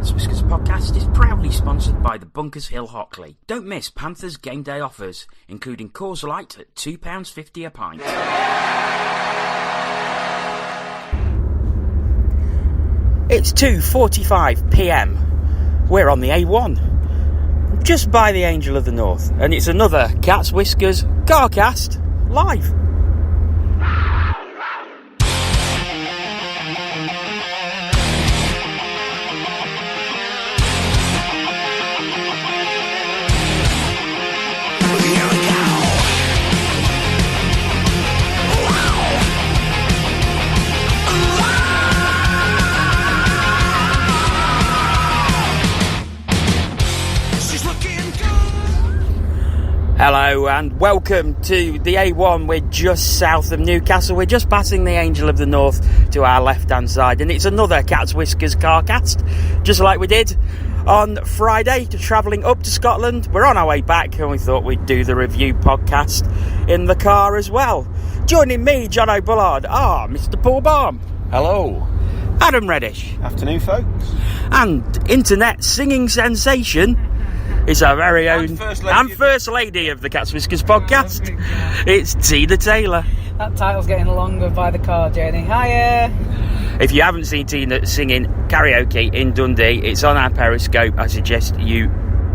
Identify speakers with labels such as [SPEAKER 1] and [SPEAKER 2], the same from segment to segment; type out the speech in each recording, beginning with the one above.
[SPEAKER 1] Cats Whiskers Podcast is proudly sponsored by the Bunkers Hill Hockley. Don't miss Panthers game day offers, including Coors Light at £2.50 a pint. It's 2:45pm. We're on the A1, just by the Angel of the North, and it's another Cats Whiskers Carcast live. Hello and welcome to the A1. We're just south of Newcastle. We're just passing the Angel of the North to our left-hand side, and it's another Cats Whiskers Carcast, just like we did on Friday, travelling up to Scotland. We're on our way back, and we thought we'd do the review podcast in the car as well. Joining me, Jono Bullard, Mr. Paul Balm.
[SPEAKER 2] Hello.
[SPEAKER 1] Adam Reddish.
[SPEAKER 2] Afternoon, folks.
[SPEAKER 1] And internet singing sensation is our very own First Lady of the Cats Whiskers Podcast. It's Tina Taylor.
[SPEAKER 3] That title's getting longer by the car journey. Hiya!
[SPEAKER 1] If you haven't seen Tina singing karaoke in Dundee, it's on our Periscope. I suggest you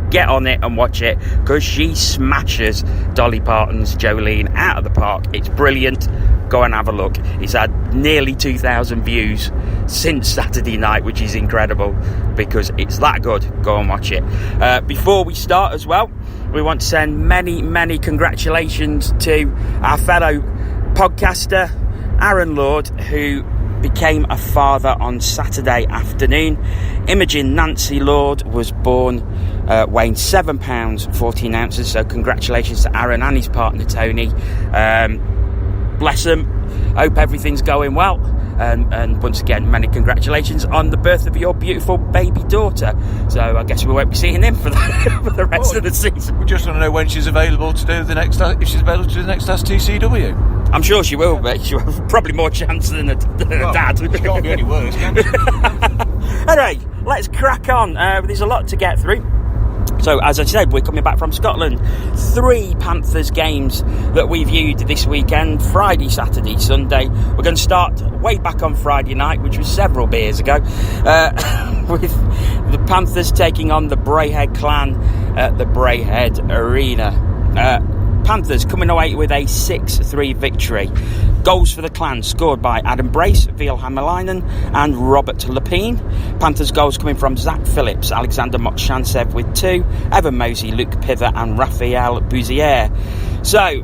[SPEAKER 1] get on it and watch it, because she smashes Dolly Parton's Jolene out of the park. It's brilliant. Go and have a look. It's had nearly 2,000 views since Saturday night, which is incredible because it's that good. Go and watch it. Before we start as well, we want to send many congratulations to our fellow podcaster Aaron Lord, who became a father on Saturday afternoon. Imogen Nancy Lord was born weighing 7 pounds 14 ounces, so congratulations to Aaron and his partner Tony. Bless them. Hope everything's going well, and once again, many congratulations on the birth of your beautiful baby daughter. So I guess we won't be seeing him for the rest of the season.
[SPEAKER 2] We just want to know when she's available to do the next. If she's available to do the next Ask TCW.
[SPEAKER 1] I'm sure she will be. She'll have probably more chance than her dad.
[SPEAKER 2] She can't be any worse, can she?
[SPEAKER 1] Anyway, let's crack on. There's a lot to get through. So, as I said, we're coming back from Scotland. 3 Panthers games that we viewed this weekend: Friday, Saturday, Sunday. We're going to start way back on Friday night, which was several beers ago, with the Panthers taking on the Braehead clan at the Braehead Arena. Panthers coming away with a 6-3 victory. Goals for the clan scored by Adam Brace, Veal Hammerleinen and Robert Lepine. Panthers goals coming from Zach Phillips, Alexander Mokshantsev with 2, Evan Mosey, Luke Pither and Raphael Bouzier. So,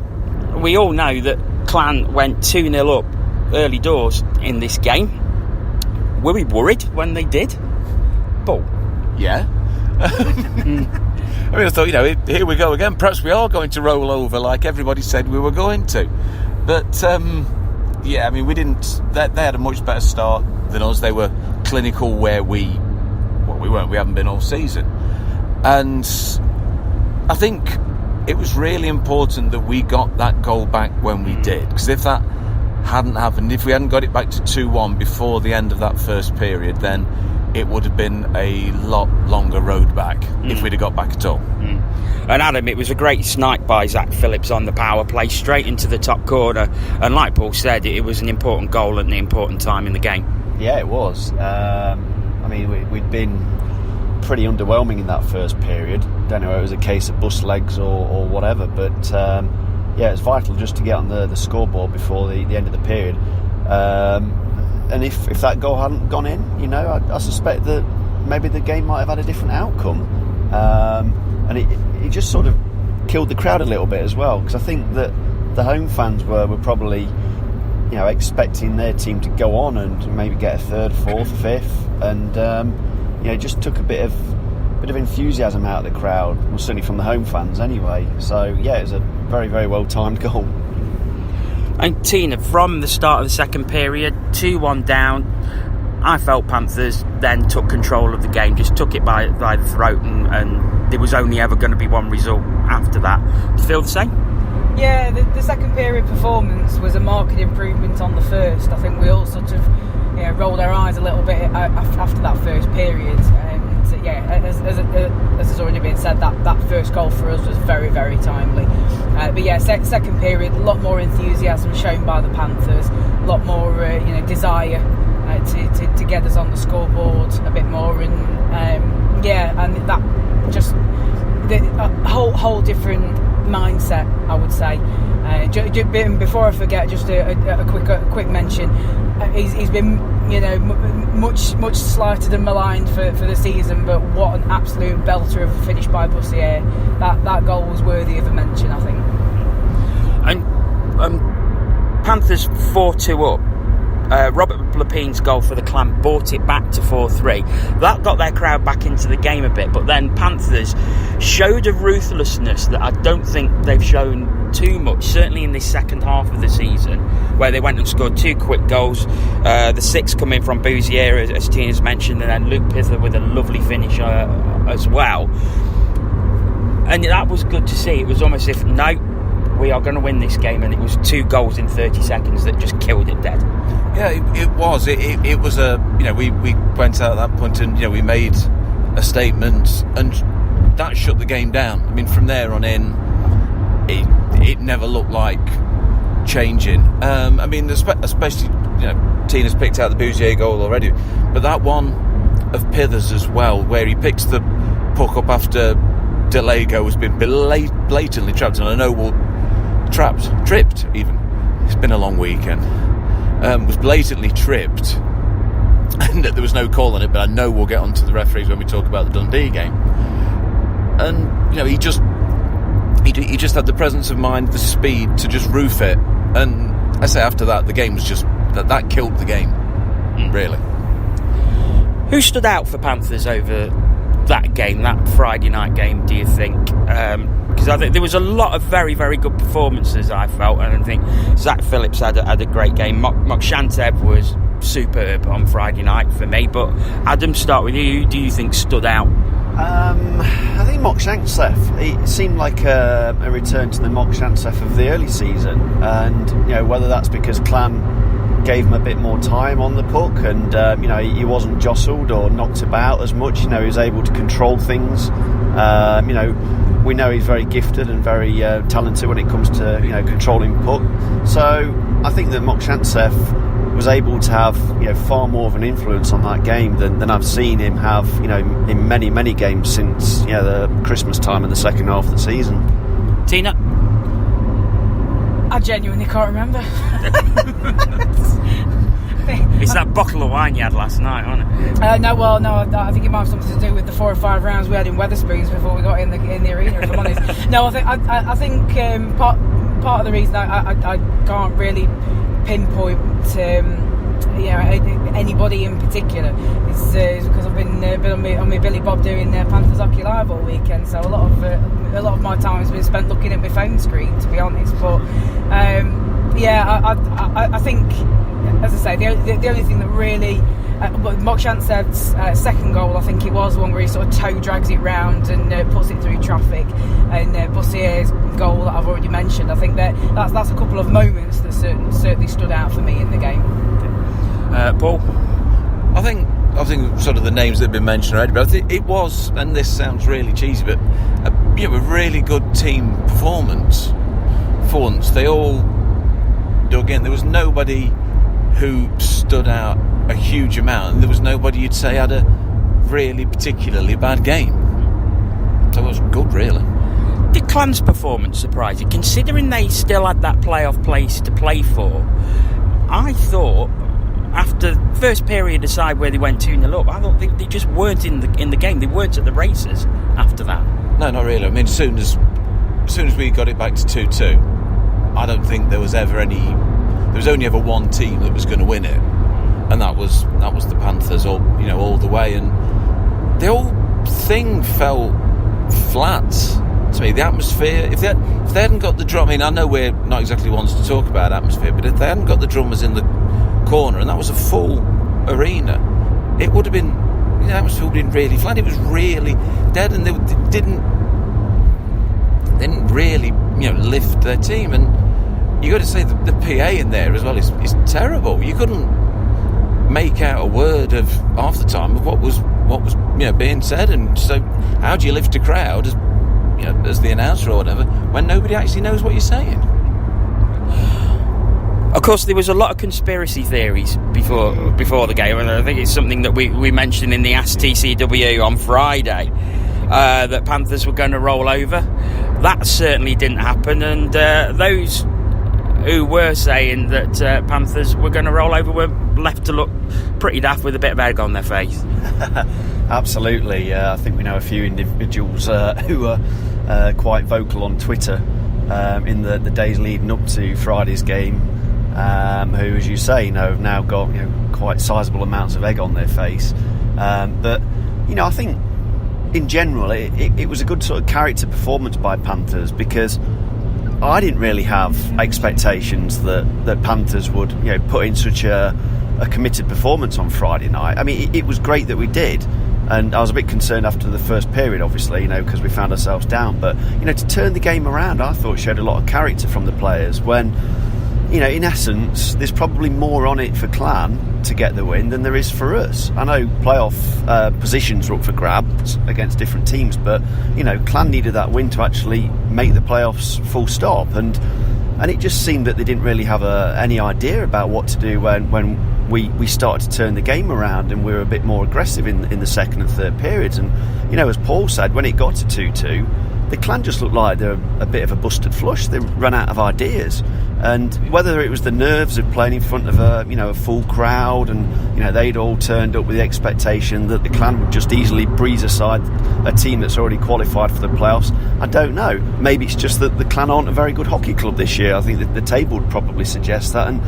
[SPEAKER 1] we all know that clan went 2-0 up early doors in this game. Were we worried when they did? Paul?
[SPEAKER 2] Yeah. I mean, I thought, here we go again. Perhaps we are going to roll over like everybody said we were going to. But, yeah, I mean, we didn't. They had a much better start than us. They were clinical where we weren't. We haven't been all season. And I think it was really important that we got that goal back when we did. Because if that hadn't happened, if we hadn't got it back to 2-1 before the end of that first period, then it would have been a lot longer road back if we'd have got back at all.
[SPEAKER 1] And Adam, it was a great snipe by Zach Phillips on the power play, straight into the top corner. And like Paul said, it was an important goal at an important time in the game.
[SPEAKER 4] Yeah, it was. I mean, we'd been pretty underwhelming in that first period. Don't know if it was a case of bus legs or whatever, but yeah, it's vital just to get on the scoreboard before the end of the period. And if that goal hadn't gone in, I suspect that maybe the game might have had a different outcome. And it just sort of killed the crowd a little bit as well, because I think that the home fans were probably, expecting their team to go on and maybe get a third, fourth, fifth, and it just took a bit of enthusiasm out of the crowd, well, certainly from the home fans anyway. So yeah, it was a very, very well timed goal.
[SPEAKER 1] And Tina, from the start of the second period, 2-1 down, I felt Panthers then took control of the game, just took it by the throat, and there was only ever going to be one result after that. Do you feel the same?
[SPEAKER 3] Yeah, the second period performance was a marked improvement on the first. I think we all sort of rolled our eyes a little bit after that first period. as has already been said, that first goal for us was very, very timely. But yeah, second period, a lot more enthusiasm shown by the Panthers, a lot more desire to get us on the scoreboard a bit more, and that just the whole different mindset, I would say. Before I forget, just a quick mention. He's been much slighted and maligned for the season, but what an absolute belter of a finish by Bussier. That goal was worthy of a mention, I think.
[SPEAKER 1] And Panthers 4-2 up. Robert Lapine's goal for the Clan brought it back to 4-3. That got their crowd back into the game a bit, but then Panthers showed a ruthlessness that I don't think they've shown too much, certainly in this second half of the season, where they went and scored 2 quick goals. The 6 coming from Bussier, as Tina's mentioned, and then Luke Pither with a lovely finish as well. And that was good to see. It was almost as if, no, we are going to win this game, and it was 2 goals in 30 seconds that just killed it dead.
[SPEAKER 2] Yeah, it was. It was a, we went out at that point and, we made a statement, and that shut the game down. I mean, from there on in, it never looked like changing. I mean, especially, Tina's picked out the Bussier goal already, but that one of Pither's as well, where he picks the puck up after Delego has been blatantly trapped, and I know tripped even. It's been a long weekend. Was blatantly tripped, and there was no call on it, but I know we'll get onto the referees when we talk about the Dundee game. And he just had the presence of mind, the speed to just roof it. And I say after that, the game was just that killed the game, really.
[SPEAKER 1] Who stood out for Panthers over that game, that Friday night game, do you think? Because I think there was a lot of very, very good performances, I felt, and I think Zach Phillips had a great game. Mokshantev was superb on Friday night for me, but Adam, start with you. Who do you think stood out?
[SPEAKER 4] I think Mokshantev. It seemed like a return to the Mokshantev of the early season, and whether that's because Clan gave him a bit more time on the puck, and he wasn't jostled or knocked about as much. He was able to control things. We know he's very gifted and very talented when it comes to controlling puck. So I think that Mokshantev was able to have far more of an influence on that game than I've seen him have in many games since the Christmas time in the second half of the season.
[SPEAKER 1] Tina?
[SPEAKER 3] I genuinely can't remember.
[SPEAKER 1] It's that bottle of wine you had last night, wasn't it?
[SPEAKER 3] No, I think it might have something to do with the 4 or 5 rounds we had in Wetherspoons before we got in the arena, if I'm honest. No, I think part of the reason I can't really pinpoint anybody in particular is because I've been on my Billy Bob doing Panthers Hockey Live all weekend, so a lot of my time has been spent looking at my phone screen, to be honest. But I think, as I say, the only thing that really Mokshantev's second goal, I think it was the one where he sort of toe drags it round and puts it through traffic, and Bussier's goal that I've already mentioned. I think that's a couple of moments that certainly stood out for me in the game.
[SPEAKER 1] Paul?
[SPEAKER 2] I think sort of the names that have been mentioned already, but I think it was, and this sounds really cheesy, but a really good team performance for once. They all dug in. There was nobody who stood out a huge amount, and there was nobody you'd say had a really particularly bad game. So it was good, really.
[SPEAKER 1] Did Clan's performance surprise you, considering they still had that playoff place to play for? I thought, after first period aside where they went 2-0 up, I thought they just weren't in the game. They weren't at the races after that.
[SPEAKER 2] No, not really. I mean, as soon as we got it back to 2-2, I don't think there was only ever one team that was going to win it, and that was the Panthers all the way. And the whole thing felt flat to me. The atmosphere, if they hadn't got the drum, I mean, I know we're not exactly ones to talk about atmosphere, but if they hadn't got the drummers in the corner and that was a full arena, it would have been, the atmosphere would have been really flat. It was really dead, and they didn't really lift their team. And you got to say the PA in there as well is terrible. You couldn't make out a word of half the time of what was being said. And so, how do you lift a crowd as the announcer or whatever when nobody actually knows what you're saying?
[SPEAKER 1] Of course, there was a lot of conspiracy theories before the game, and I think it's something that we mentioned in the Ask TCW on Friday, that Panthers were going to roll over. That certainly didn't happen, and those who were saying that Panthers were going to roll over were left to look pretty daft with a bit of egg on their face.
[SPEAKER 4] Absolutely. I think we know a few individuals who are quite vocal on Twitter in the days leading up to Friday's game, who, as you say, have now got quite sizable amounts of egg on their face. But I think in general it was a good sort of character performance by Panthers, because I didn't really have expectations that Panthers would put in such a committed performance on Friday night. I mean, it was great that we did, and I was a bit concerned after the first period, obviously, because we found ourselves down. But to turn the game around, I thought showed a lot of character from the players. When in essence, there's probably more on it for Clan to get the win than there is for us. I know playoff positions are up for grabs against different teams, but Clan needed that win to actually make the playoffs full stop, and it just seemed that they didn't really have any idea about what to do when we started to turn the game around, and we were a bit more aggressive in the second and third periods. And as Paul said, when it got to 2-2, the Clan just looked like they're a bit of a busted flush. They ran out of ideas, and whether it was the nerves of playing in front of a full crowd, and they'd all turned up with the expectation that the Clan would just easily breeze aside a team that's already qualified for the playoffs, I don't know. Maybe it's just that the Clan aren't a very good hockey club this year. I think that the table would probably suggest that, and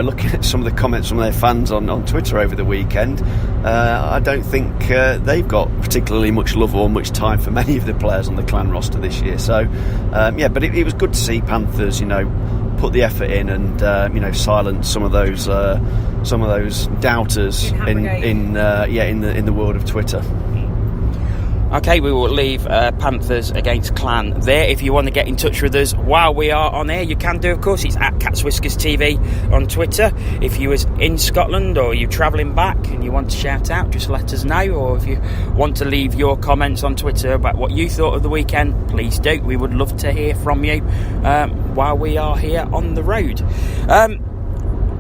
[SPEAKER 4] looking at some of the comments from their fans on Twitter over the weekend, I don't think they've got particularly much love or much time for many of the players on the Clan roster this year. So but it was good to see Panthers put the effort in and silence some of those doubters in the world of Twitter.
[SPEAKER 1] Okay, we will leave Panthers against Clan there. If you want to get in touch with us while we are on air, you can do, of course. It's at Cats Whiskers TV on Twitter. If you was in Scotland or you're travelling back and you want to shout out, just let us know. Or if you want to leave your comments on Twitter about what you thought of the weekend, please do. We would love to hear from you while we are here on the road.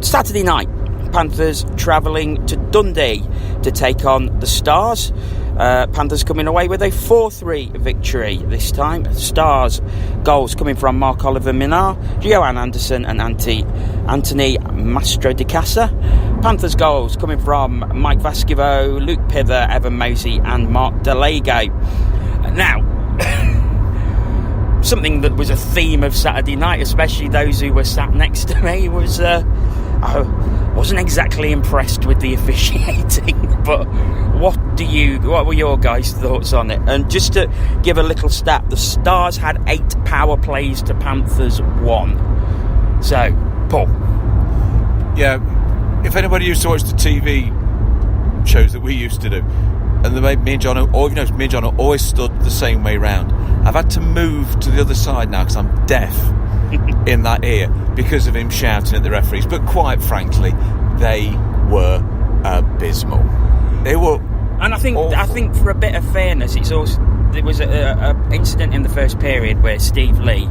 [SPEAKER 1] Saturday night, Panthers travelling to Dundee to take on the Stars. Panthers coming away with a 4-3 victory this time. Stars goals coming from Mark Oliver Minar, Johan Anderson and Anthony Mastro Di Casa. Panthers goals coming from Mike Vasquivo, Luke Pither, Evan Mosey and Mark Delago. Now, something that was a theme of Saturday night, especially those who were sat next to me, was I wasn't exactly impressed with the officiating, but what were your guys' thoughts on it? And just to give a little stat, the Stars had 8 power plays to Panthers 1. So, Paul.
[SPEAKER 2] Yeah, if anybody used to watch the TV shows that we used to do, and me and John are always stood the same way round. I've had to move to the other side now because I'm deaf in that ear because of him shouting at the referees. But quite frankly, they were abysmal. They were,
[SPEAKER 1] and I think
[SPEAKER 2] awful.
[SPEAKER 1] For a bit of fairness, there was a incident in the first period where Steve Lee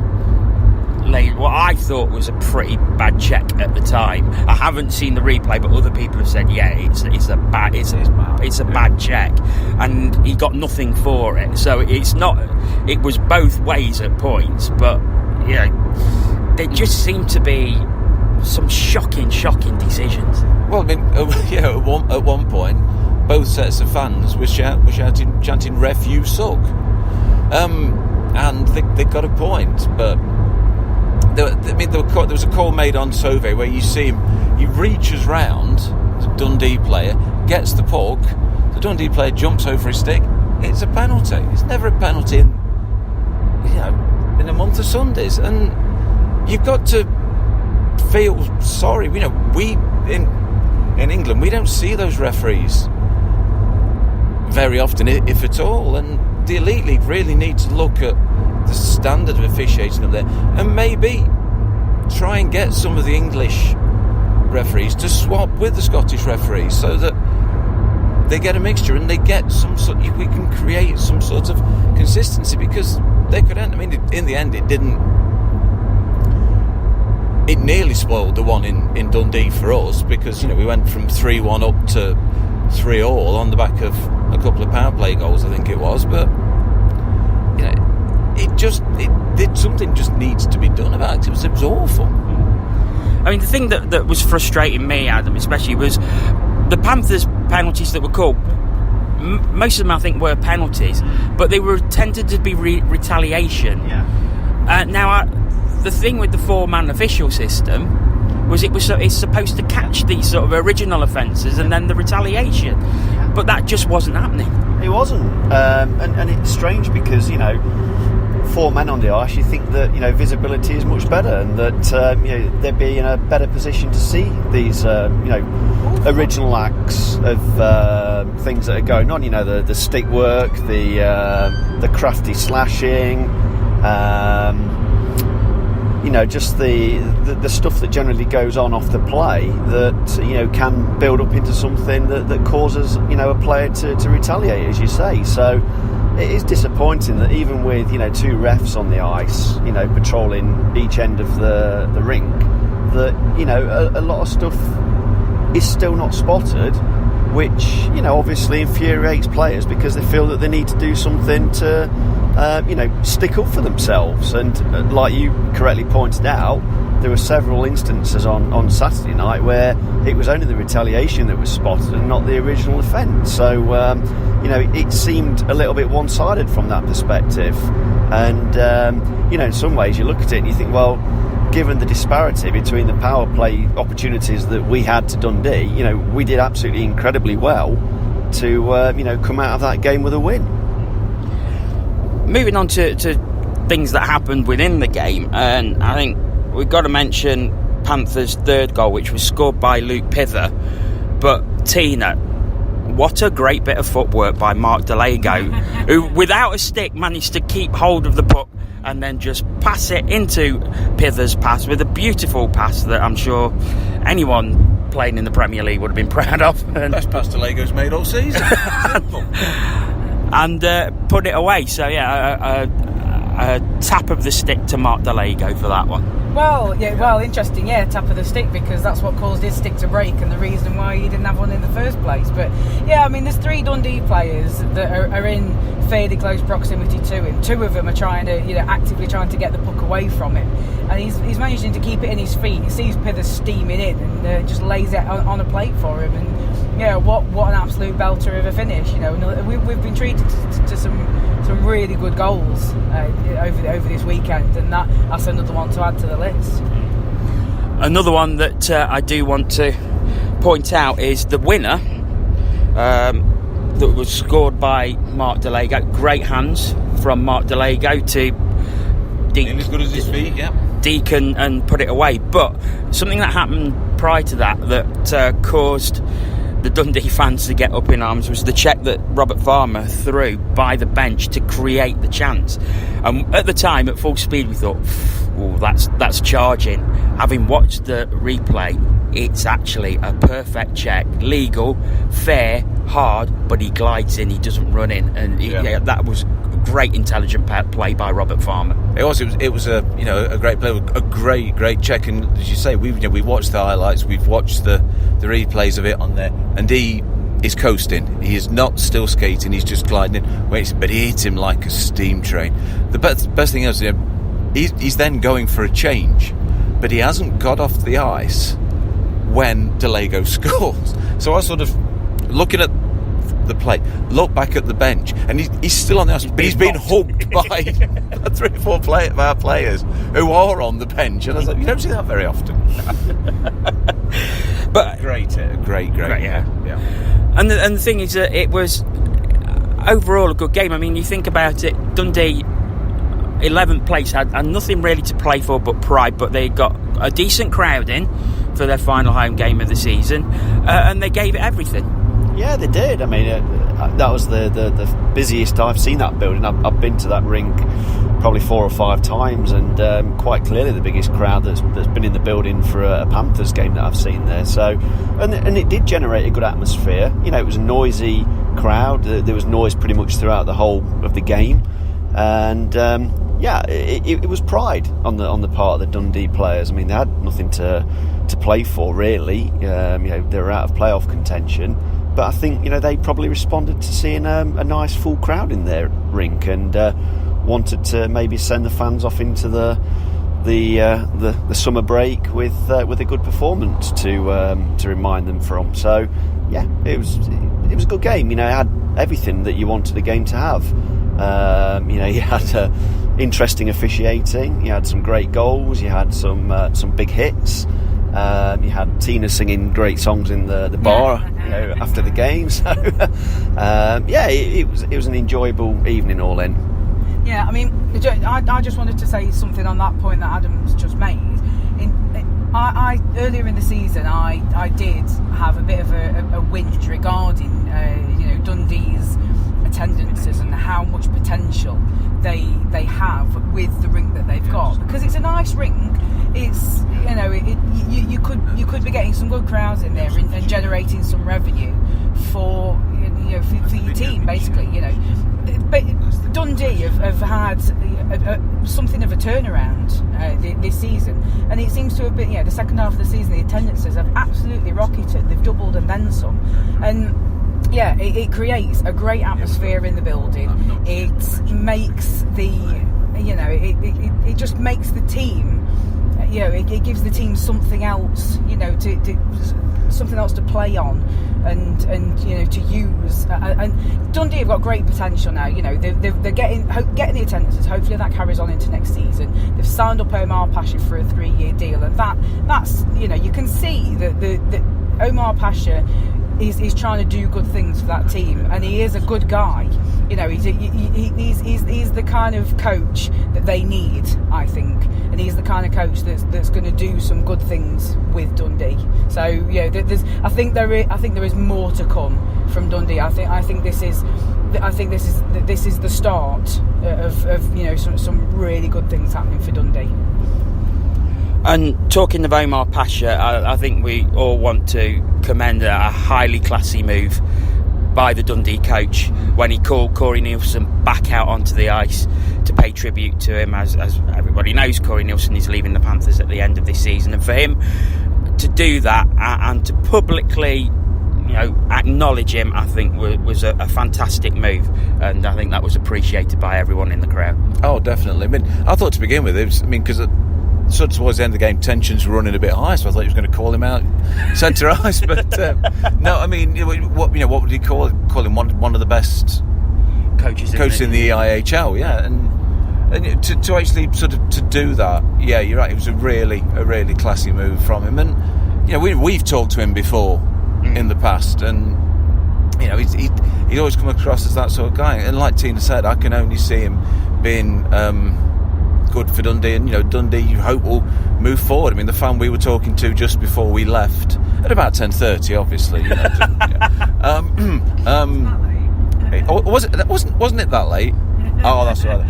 [SPEAKER 1] laid what I thought was a pretty bad check at the time. I haven't seen the replay, but other people have said, yeah, it's a bad check, and he got nothing for it. So it was both ways at points, but there just seemed to be some shocking decisions.
[SPEAKER 2] Well, I mean, at one point, both sets of fans were chanting "Ref, you suck," and they got a point, but. There was a call made on Sauvé where you see him, he reaches round the Dundee player, gets the puck, the Dundee player jumps over his stick. It's a penalty. It's never a penalty in a month of Sundays, and you've got to feel sorry. We in England we don't see those referees very often, if at all, and the Elite League really need to look at the standard of officiating up there and maybe try and get some of the English referees to swap with the Scottish referees so that they get a mixture and they get we can create some sort of consistency, because they could end. I mean, in the end, it didn't. It nearly spoiled the one in Dundee for us, because we went from 3-1 up to 3-all on the back of a couple of power play goals, I think it was. But something just needs to be done about it. It was awful.
[SPEAKER 1] I mean, the thing that was frustrating me, Adam, especially, was the Panthers' penalties that were called. Most of them, I think, were penalties, but they were tended to be retaliation.
[SPEAKER 4] Yeah.
[SPEAKER 1] Now, the thing with the 4-man official system was it's supposed to catch these sort of original offences and then the retaliation, but that just wasn't happening.
[SPEAKER 4] It wasn't, and it's strange because 4 men on the ice, you think that visibility is much better, and that they'd be in a better position to see these original acts of things that are going on. The stick work, the crafty slashing, just the stuff that generally goes on off the play that can build up into something that causes a player to retaliate, as you say. So it is disappointing that even with 2 refs on the ice, patrolling each end of the rink, that a lot of stuff is still not spotted, which obviously infuriates players because they feel that they need to do something to stick up for themselves. And like you correctly pointed out, there were several instances on Saturday night where it was only the retaliation that was spotted and not the original offence. So it seemed a little bit one-sided from that perspective. And in some ways you look at it and you think, well, given the disparity between the power play opportunities that we had to Dundee, we did absolutely incredibly well to come out of that game with a win.
[SPEAKER 1] Moving on to things that happened within the game, and I think we've got to mention Panthers' 3rd goal, which was scored by Luke Pither. But Tina, what a great bit of footwork by Mark Delago, who without a stick managed to keep hold of the puck and then just pass it into Pither's pass with a beautiful pass that I'm sure anyone playing in the Premier League would have been proud of.
[SPEAKER 2] Best pass Delago's made all season.
[SPEAKER 1] And put it away. So a tap of the stick to Mark Delago for that one.
[SPEAKER 3] Well, interesting, tap of the stick, because that's what caused his stick to break and the reason why he didn't have one in the first place. But there's 3 Dundee players that are in fairly close proximity to him. 2 of them are trying to, actively trying to get the puck away from him, and he's managing to keep it in his feet. He sees Pither steaming in and just lays it on a plate for him, and what an absolute belter of a finish. We've been treated to some really good goals over this weekend, and that's another one to add to the list.
[SPEAKER 1] Another one that I do want to point out is the winner that was scored by Mark Delago. Great hands from Mark Delago to
[SPEAKER 2] Deacon, as good as his feet,
[SPEAKER 1] Deacon, and put it away. But something that happened prior to that caused the Dundee fans to get up in arms was the check that Robert Farmer threw by the bench to create the chance. And at the time, at full speed, we thought, that's charging. Having watched the replay, it's actually a perfect check, legal, fair, hard, but he glides in, he doesn't run in, and that was great intelligent play by Robert Farmer.
[SPEAKER 2] It was a great play, a great check, and as you say, we watched the highlights, we've watched the replays of it on there, and he is coasting. He is not still skating, he's just gliding in. But he hits him like a steam train. The best thing is, he's then going for a change, but he hasn't got off the ice when Delago scores. So I was sort of looking at the play, look back at the bench, and he's still on the ice, but he's been hugged by 3 or 4 of our players who are on the bench, and I was like, you don't see that very often.
[SPEAKER 1] But
[SPEAKER 2] great, yeah.
[SPEAKER 1] And the thing is that it was overall a good game. I mean, you think about it, Dundee 11th place had nothing really to play for but pride, but they got a decent crowd in for their final home game of the season, and they gave it everything.
[SPEAKER 4] Yeah, they did. I mean, that was the busiest I've seen that building. I've been to that rink probably 4 or 5 times, and quite clearly the biggest crowd that's been in the building for a Panthers game that I've seen there. So, and it did generate a good atmosphere. You know, it was a noisy crowd. There was noise pretty much throughout the whole of the game, and it was pride on the part of the Dundee players. I mean, they had nothing to play for really. They were out of playoff contention, but I think they probably responded to seeing a nice full crowd in their rink, and wanted to maybe send the fans off into the summer break with a good performance to remind them from. So yeah, it was a good game. It had everything that you wanted a game to have. You had interesting officiating, you had some great goals, you had some big hits, you had Tina singing great songs in the bar after the game. So it was an enjoyable evening all in.
[SPEAKER 3] Yeah, I mean, I just wanted to say something on that point that Adam's just made. I earlier in the season, I did have a bit of a whinge regarding Dundee's attendances and how much potential they have with the rink that they've got, because it's a nice rink. It's you could be getting some good crowds in there and generating some revenue for your team, basically. But Dundee have had something of a turnaround this season, and it seems to have been the second half of the season the attendances have absolutely rocketed. They've doubled and then some, and it creates a great atmosphere in the building. It makes it just makes the team, it gives the team something else, something else to play on and to use. And Dundee have got great potential now. They're getting the attendances. Hopefully that carries on into next season. They've signed up Omar Pasha for a 3-year deal, and that's you can see that Omar Pasha is trying to do good things for that team, and he is a good guy. He's the kind of coach that they need, I think, and he's the kind of coach that's going to do some good things with Dundee. So I think there is more to come from Dundee. I think this is the start of some really good things happening for Dundee.
[SPEAKER 1] And talking of Omar Pasha, I think we all want to commend a highly classy move by the Dundee coach when he called Corey Nielsen back out onto the ice to pay tribute to him. As everybody knows, Corey Nielsen is leaving the Panthers at the end of this season, and for him to do that and to publicly acknowledge him, I think was a fantastic move, and I think that was appreciated by everyone in the crowd.
[SPEAKER 2] Oh, definitely. I mean, I thought to begin with, because sort of towards the end of the game, tensions were running a bit high, so I thought he was going to call him out centre ice. But no, I mean, what would he call him? Call him one of the best coaches in the EIHL, yeah. And to actually sort of to do that, yeah, you're right. It was a really classy move from him, and we've talked to him before in the past, and he's always come across as that sort of guy. And like Tina said, I can only see him being good for Dundee, and Dundee, you hope, will move forward. I mean, the fan we were talking to just before we left at about 10:30, obviously. Wasn't it that late? Oh, that's right.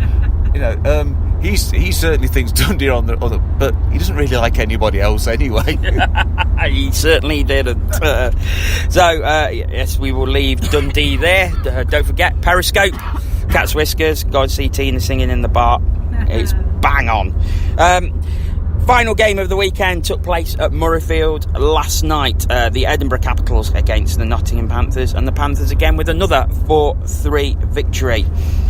[SPEAKER 2] He certainly thinks Dundee are on the other, but he doesn't really like anybody else anyway.
[SPEAKER 1] He certainly didn't. Yes, we will leave Dundee there. Don't forget Periscope, Cat's Whiskers. Go and see Tina singing in the bar. It's bang on. Final game of the weekend took place at Murrayfield last night. The Edinburgh Capitals against the Nottingham Panthers, and the Panthers again with another 4-3 victory.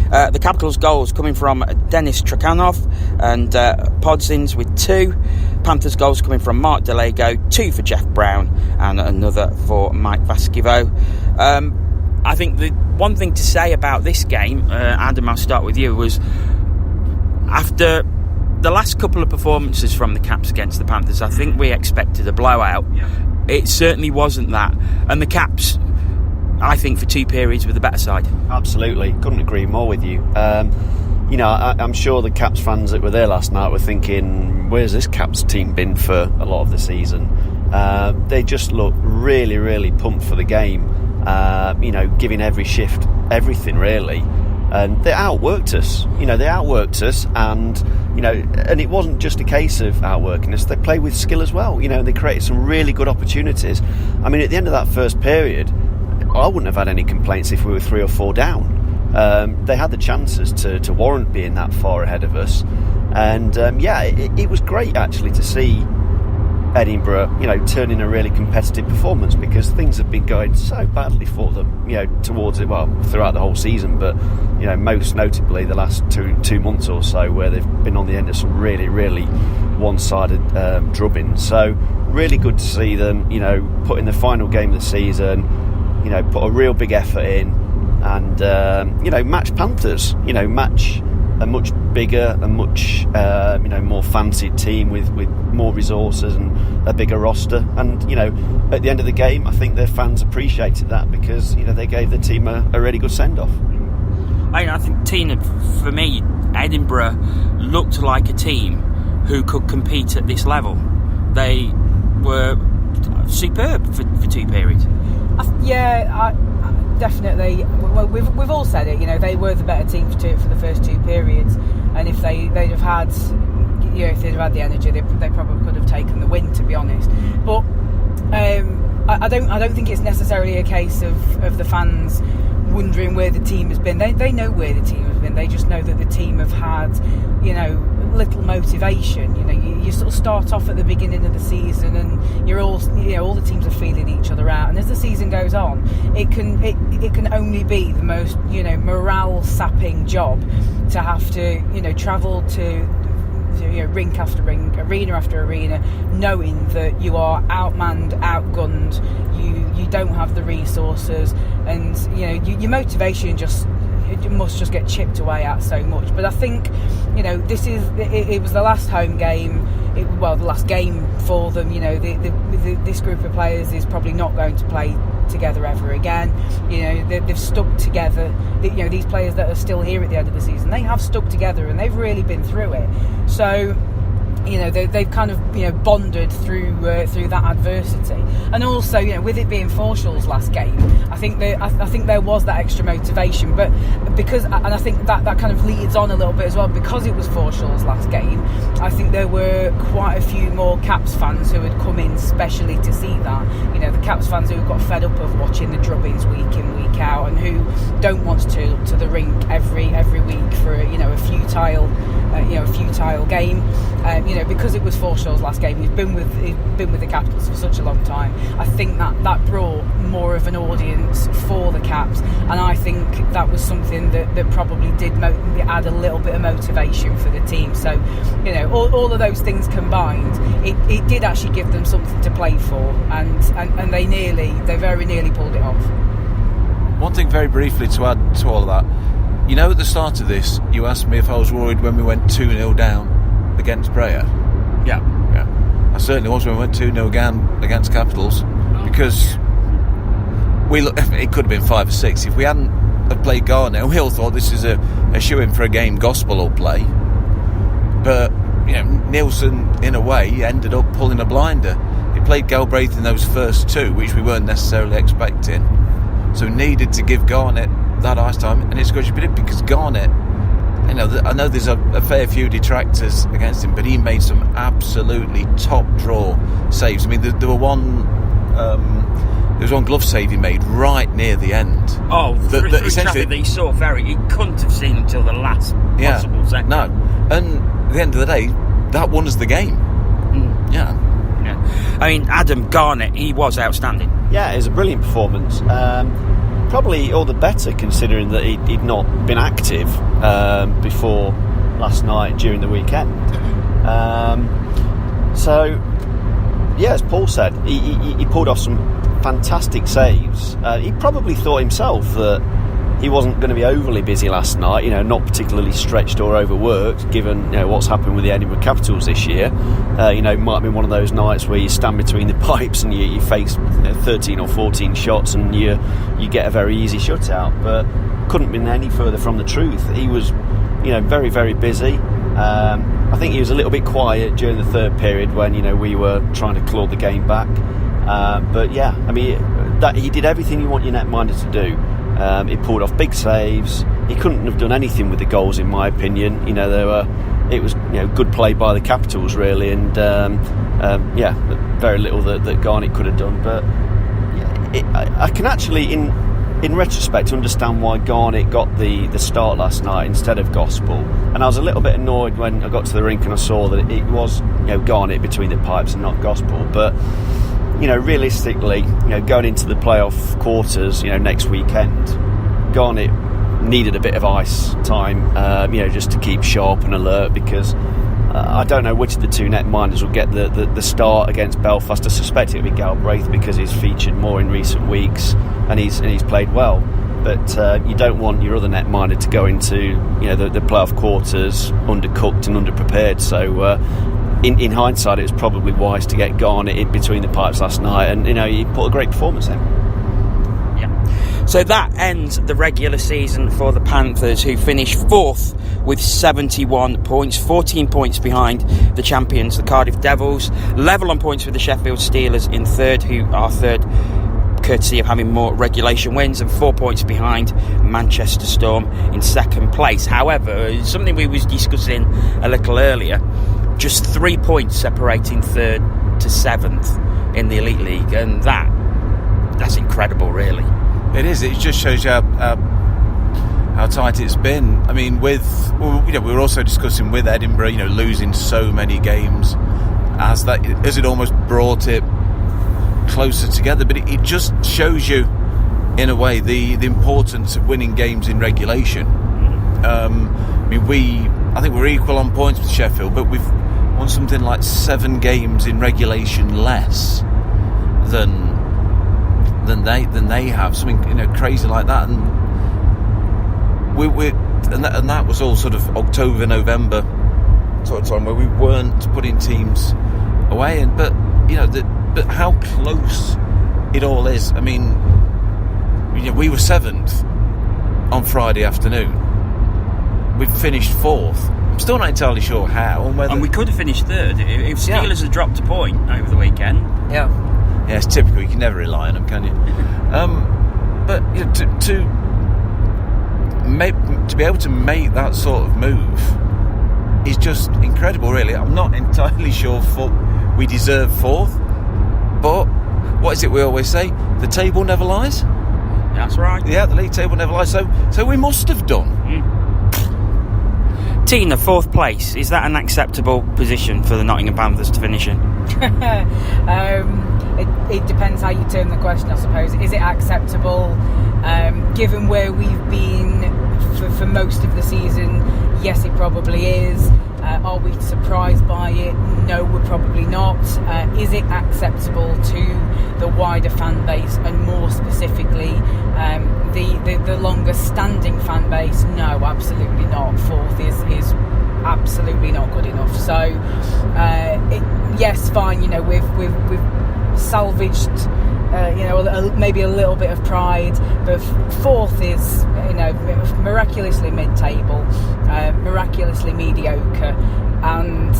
[SPEAKER 1] The Capitals goals coming from Denis Trakhanov and Podzins with 2. Panthers goals coming from Mark Delego, 2 for Jeff Brown and another for Mike Vasquivo. I think the one thing to say about this game, Adam, I'll start with you, was after the last couple of performances from the Caps against the Panthers, I think we expected a blowout. Yeah. It certainly wasn't that. And the Caps, I think, for 2 periods were the better side. Absolutely.
[SPEAKER 4] Couldn't agree more with you. I'm sure the Caps fans that were there last night were thinking, where's this Caps team been for a lot of the season? They just looked really, really pumped for the game. giving every shift everything really. And they outworked us, and it wasn't just a case of outworking us. They played with skill as well, and they created some really good opportunities. I mean, at the end of that first period, I wouldn't have had any complaints if we were 3 or 4 down. They had the chances to warrant being that far ahead of us, and it was great actually to see Edinburgh, turn in a really competitive performance, because things have been going so badly for them, towards it, throughout the whole season, but most notably the last two months or so, where they've been on the end of some really, really one-sided drubbing. So really good to see them, put in the final game of the season, put a real big effort in, and match Panthers, match a much bigger and much more fancied team with more resources and a bigger roster. And at the end of the game, I think their fans appreciated that, because they gave the team a really good send off.
[SPEAKER 1] I think, Tina, for me, Edinburgh looked like a team who could compete at this level. They were superb for 2 periods.
[SPEAKER 3] Definitely. Well, we've all said it. They were the better team for the first 2 periods, and if they'd have had, if they'd have had the energy, they probably could have taken the win. To be honest, but I don't think it's necessarily a case of the fans wondering where the team has been. They know where the team has been. They just know that the team have had, little motivation. You sort of start off at the beginning of the season, and you're all the teams are feeling each other out. And as the season goes on, it can only be the most morale sapping job to have to travel to rink after rink, arena after arena, knowing that you are outmanned, outgunned, you don't have the resources, and your motivation must just get chipped away at so much. But I think it was the last home game, the last game for them. This group of players is probably not going to play together ever again. They've stuck together. These players that are still here at the end of the season, they have stuck together, and they've really been through it. So they've kind of bonded through that adversity, and also with it being Forshall's last game, I think there was that extra motivation. But I think that kind of leads on a little bit as well, because it was Forshall's last game. I think there were quite a few more Caps fans who had come in specially to see that. The Caps fans who got fed up of watching the drubbings week in, week out, and who don't want to turn up to the rink every week for a futile game. Because it was Forshall's last game, he's been with the Capitals for such a long time. I think that brought more of an audience for the Caps, and I think that was something that probably did add a little bit of motivation for the team. So, all of those things combined, it did actually give them something to play for, and they very nearly pulled it off.
[SPEAKER 2] One thing very briefly to add to all of that, at the start of this, you asked me if I was worried when we went 2-0 down against Brea.
[SPEAKER 1] Yeah.
[SPEAKER 2] I certainly was when we went 2-0 down against Capitals, because it could have been 5 or 6 if we hadn't have played Garnet. We all thought this is a shoe-in for a game Gospel will play, but Nielsen in a way ended up pulling a blinder. He played Galbraith in those first 2, which we weren't necessarily expecting, so needed to give Garnet that ice time, and it's good because Garnet, I know there's a fair few detractors against him, but he made some absolutely top draw saves. I mean, there was one glove save he made right near the end.
[SPEAKER 1] Oh, through traffic that he saw he couldn't have seen until the last possible second.
[SPEAKER 2] No, and at the end of the day, that won us the game. Yeah.
[SPEAKER 1] I mean, Adam Garnett, he was outstanding.
[SPEAKER 4] Yeah, it was a brilliant performance. Probably all the better considering that he'd not been active before last night during the weekend. As Paul said, he pulled off some fantastic saves. He probably thought himself that he wasn't going to be overly busy last night, not particularly stretched or overworked, given what's happened with the Edinburgh Capitals this year. Might have been one of those nights where you stand between the pipes and you face 13 or 14 shots and you get a very easy shutout. But couldn't have been any further from the truth. He was, very, very busy. I think he was a little bit quiet during the third period when we were trying to claw the game back. But yeah, I mean, that he did everything you want your netminder to do. He pulled off big saves. He couldn't have done anything with the goals, in my opinion. It was good play by the Capitals, really, and very little that Garnett could have done. But I can actually, in retrospect, understand why Garnett got the start last night instead of Gospel. And I was a little bit annoyed when I got to the rink and I saw that it was Garnett between the pipes and not Gospel. But realistically, going into the playoff quarters, next weekend, Garnett needed a bit of ice time, just to keep sharp and alert, because I don't know which of the two netminders will get the start against Belfast. I suspect it'll be Galbraith, because he's featured more in recent weeks and he's played well. But you don't want your other netminder to go into the playoff quarters undercooked and underprepared. So in hindsight, it was probably wise to get Garnett in between the pipes last night, and he put a great performance in.
[SPEAKER 1] So that ends the regular season for the Panthers, who finished 4th with 71 points, 14 points behind the champions, the Cardiff Devils, level on points with the Sheffield Steelers in 3rd, who are 3rd courtesy of having more regulation wins, and 4 points behind Manchester Storm in 2nd place. However, something we was discussing a little earlier, just 3 points separating 3rd to 7th in the Elite League, and that's incredible, really.
[SPEAKER 2] It is. It just shows you how tight it's been. I mean, we were also discussing with Edinburgh, losing so many games, as it almost brought it closer together. But it just shows you, in a way, the importance of winning games in regulation. I think we're equal on points with Sheffield, but we've won something like 7 games in regulation less than they have, something crazy like that, and and that was all sort of October, November sort of time, where we weren't putting teams away, but how close it all is. I mean, we were 7th on Friday afternoon. We've finished 4th. I'm still not entirely sure how, and we
[SPEAKER 1] could have finished 3rd if Steelers had dropped a point over the weekend.
[SPEAKER 2] Yeah, it's typical. You can never rely on them, can you? But to be able to make that sort of move is just incredible, really. I'm not entirely sure we deserve 4th, but what is it we always say? The table never lies.
[SPEAKER 1] That's right.
[SPEAKER 2] Yeah, the league table never lies. So we must have done.
[SPEAKER 1] Tina, 4th place, is that an acceptable position for the Nottingham Panthers to finish in?
[SPEAKER 3] It depends how you turn the question, I suppose. Is it acceptable? Given where we've been for most of the season, yes, it probably is. Are we surprised by it? No, we're probably not. Is it acceptable to the wider fan base, and more specifically the longer standing fan base? No, absolutely not. 4th is absolutely not good enough. So yes, fine, we've salvaged maybe a little bit of pride, but 4th is miraculously mid-table, miraculously mediocre, and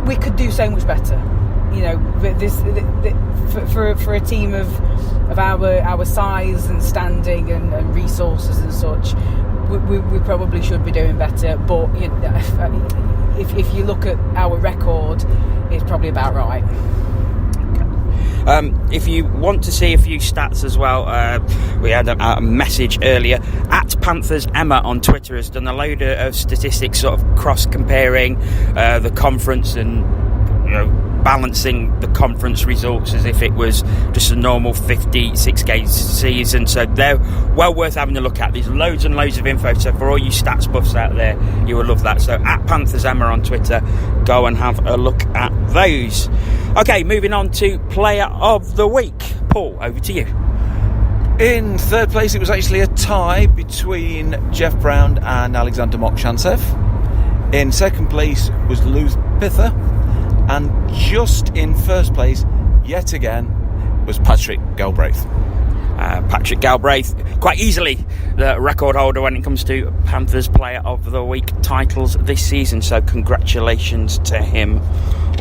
[SPEAKER 3] we could do so much better. For a team of our size and standing and resources and such, we probably should be doing better. But if you look at our record, it's probably about right.
[SPEAKER 1] If you want to see a few stats as well, we had a message earlier. At Panthers Emma on Twitter has done a load of statistics, sort of cross-comparing the conference and balancing the conference results as if it was just a normal 56-game season. So they're well worth having a look at. There's loads and loads of info. So for all you stats buffs out there, you will love that. So at Panthers Emma on Twitter, go and have a look at those. Okay, moving on to Player of the Week. Paul, over to you.
[SPEAKER 2] In 3rd place, it was actually a tie between Jeff Brown and Alexander Mokshantsev. In 2nd place was Luth Pither. And just in 1st place, yet again, was Patrick Galbraith.
[SPEAKER 1] Patrick Galbraith, quite easily the record holder when it comes to Panthers Player of the Week titles this season, so congratulations to him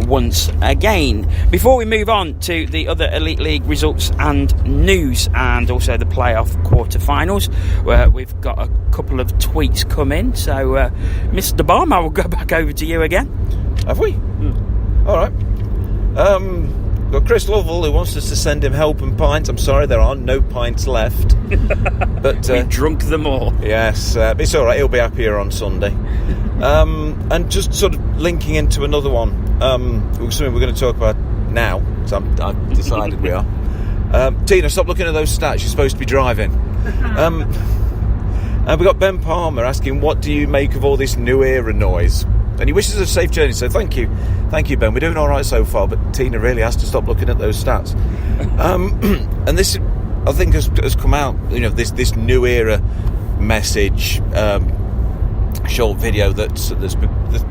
[SPEAKER 1] once again. Before we move on to the other Elite League results and news, and also the playoff quarterfinals, where we've got a couple of tweets come in, so Mr. Balm, I will go back over to you again.
[SPEAKER 2] Have we? Alright. Got Chris Lovell, who wants us to send him help and pints. I'm sorry, there are no pints left. But
[SPEAKER 1] we drunk them all.
[SPEAKER 2] Yes, it's alright, he'll be happier on Sunday. And just sort of linking into another one, something we're going to talk about now, because I've decided we are. Tina, stop looking at those stats, you're supposed to be driving. And we've got Ben Palmer asking, what do you make of all this new era noise? And he wishes us a safe journey, so thank you, Ben. We're doing all right so far, but Tina really has to stop looking at those stats. And this, I think, has come out. You know, this new era message, short video that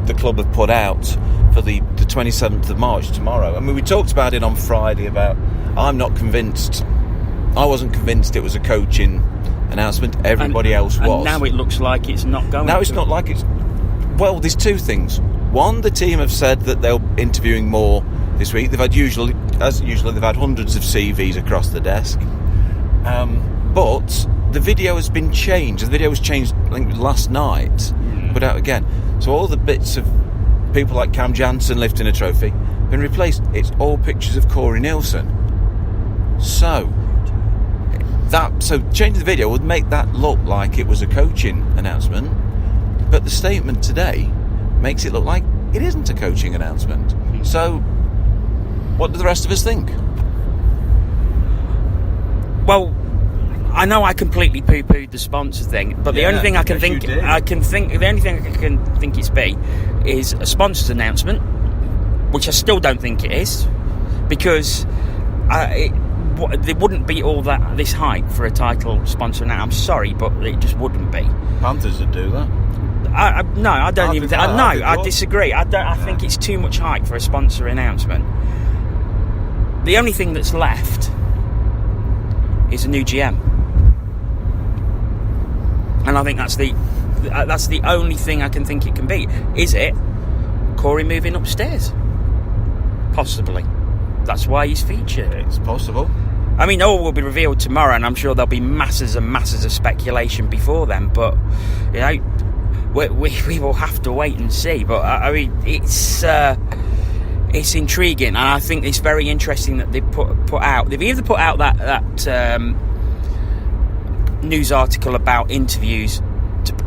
[SPEAKER 2] the club have put out for the 27th of March tomorrow. I mean, we talked about it on Friday. About I'm not convinced. I wasn't convinced it was a coaching announcement. Everybody else was.
[SPEAKER 1] And now it looks like it's not going.
[SPEAKER 2] Now it's not like it's. Well, there's two things. One, the team have said that they're interviewing more this week. They've had they've had hundreds of CVs across the desk. But the video has been changed. The video was changed, I think, last night. Put out again. So all the bits of people like Cam Jansen lifting a trophy have been replaced. It's all pictures of Corey Nielsen. So changing the video would make that look like it was a coaching announcement. But the statement today makes it look like it isn't a coaching announcement. So, what do the rest of us think?
[SPEAKER 1] Well, I know I completely poo-pooed the sponsor thing, but the only thing I can think it's be is a sponsor's announcement, which I still don't think it is, because there wouldn't be all this hype for a title sponsor now. I'm sorry, but it just wouldn't be.
[SPEAKER 2] Panthers would do that.
[SPEAKER 1] I disagree. I think it's too much hype for a sponsor announcement. The only thing that's left is a new GM, and I think that's the only thing I can think it can be. Is it Corey moving upstairs? Possibly. That's why he's featured.
[SPEAKER 2] It's possible.
[SPEAKER 1] I mean, all will be revealed tomorrow, and I'm sure there'll be masses and masses of speculation before then. But you know. We will have to wait and see, but I mean it's intriguing, and I think it's very interesting that they've either put out that news article about interviews.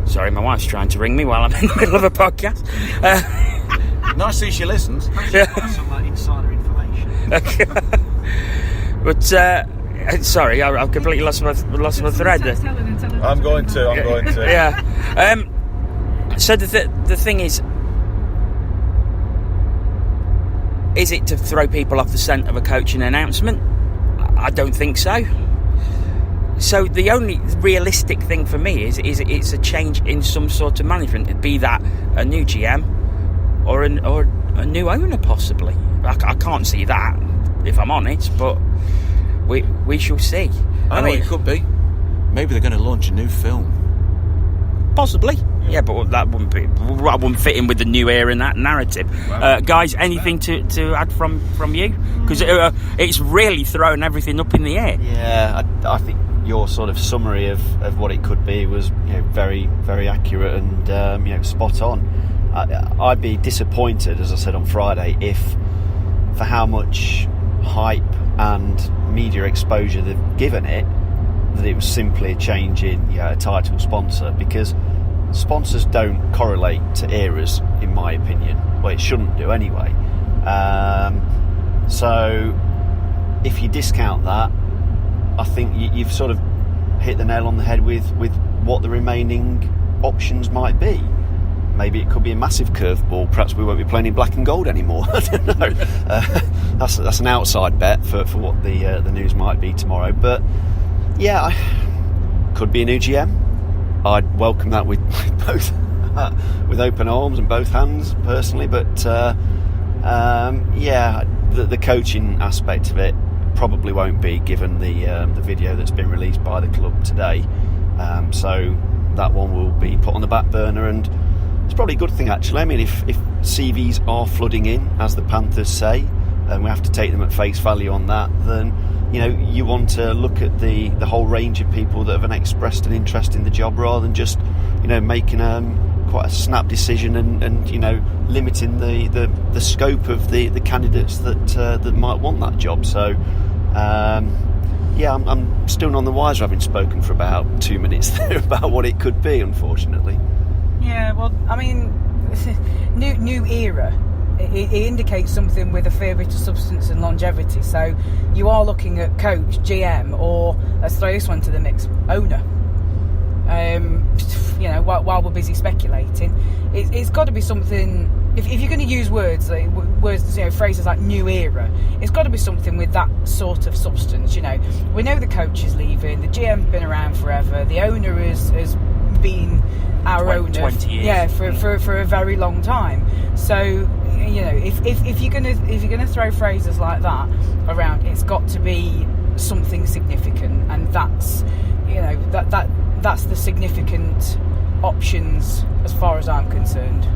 [SPEAKER 1] Sorry, my wife's trying to ring me while I'm in the middle of a podcast.
[SPEAKER 2] Nice to see she listens.
[SPEAKER 5] That's some insider information.
[SPEAKER 1] But sorry, I've completely lost my thread there.
[SPEAKER 2] I'm going to.
[SPEAKER 1] Yeah. So the thing is it to throw people off the scent of a coaching announcement? I don't think so. So the only realistic thing for me is it's a change in some sort of management, be that a new GM or a new owner possibly. I can't see that, if I'm honest, but we shall see.
[SPEAKER 2] I mean, it could be. Maybe they're going to launch a new film. Possibly.
[SPEAKER 1] Yeah, but that wouldn't fit in with the new era and that narrative. Guys, anything to add from you? Because it's really thrown everything up in the air.
[SPEAKER 4] Yeah, I think your sort of summary of what it could be was very, very accurate and spot on. I'd be disappointed, as I said on Friday, if for how much hype and media exposure they've given it, that it was simply a change in a title sponsor, because sponsors don't correlate to eras, in my opinion. Well, it shouldn't do anyway. So if you discount that, I think you've sort of hit the nail on the head with what the remaining options might be. Maybe it could be a massive curveball. Perhaps we won't be playing in black and gold anymore. I don't know. That's an outside bet for what the news might be tomorrow. But yeah, could be a new GM. I'd welcome that with both with open arms and both hands personally. But the coaching aspect of it probably won't be, given the video that's been released by the club today. So that one will be put on the back burner, and it's probably a good thing, actually. I mean, if CVs are flooding in, as the Panthers say, and we have to take them at face value on that, then you want to look at the whole range of people that have expressed an interest in the job, rather than just making quite a snap decision and limiting the scope of the candidates that might want that job. So I'm still none the wiser, having spoken for about 2 minutes there about what it could be, unfortunately.
[SPEAKER 3] Yeah, well, I mean, new era. It indicates something with a fair bit of substance and longevity. So you are looking at coach, GM, or let's throw this one to the mix, owner. While we're busy speculating, it's got to be something. If you're going to use words, phrases like new era, it's got to be something with that sort of substance. We know the coach is leaving, the GM's been around forever, the owner has been our owner
[SPEAKER 1] 20 years.
[SPEAKER 3] for a very long time. So if you're gonna throw phrases like that around, it's got to be something significant, and that's that's the significant options as far as I'm concerned.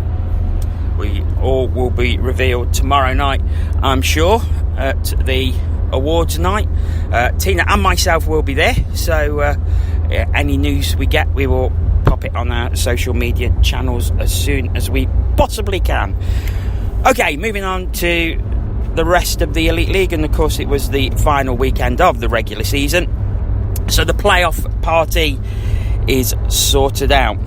[SPEAKER 1] We all will be revealed tomorrow night, I'm sure, at the awards night. Tina and myself will be there, so any news we get, we will pop it on our social media channels as soon as we possibly can. Okay, moving on to the rest of the Elite League, and of course it was the final weekend of the regular season, so the playoff party is sorted out.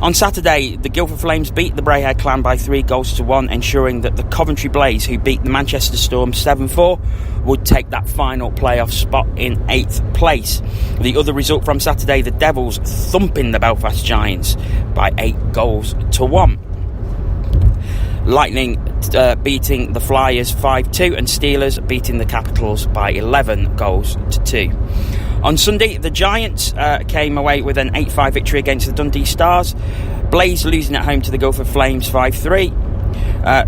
[SPEAKER 1] On Saturday, the Guildford Flames beat the Brayhead Clan by 3-1, ensuring that the Coventry Blaze, who beat the Manchester Storm 7-4, would take that final playoff spot in 8th place. The other result from Saturday, the Devils thumping the Belfast Giants by 8-1. Lightning beating the Flyers 5-2, and Steelers beating the Capitals by 11-2. On Sunday, the Giants came away with an 8-5 victory against the Dundee Stars. Blaze losing at home to the Guildford Flames 5-3.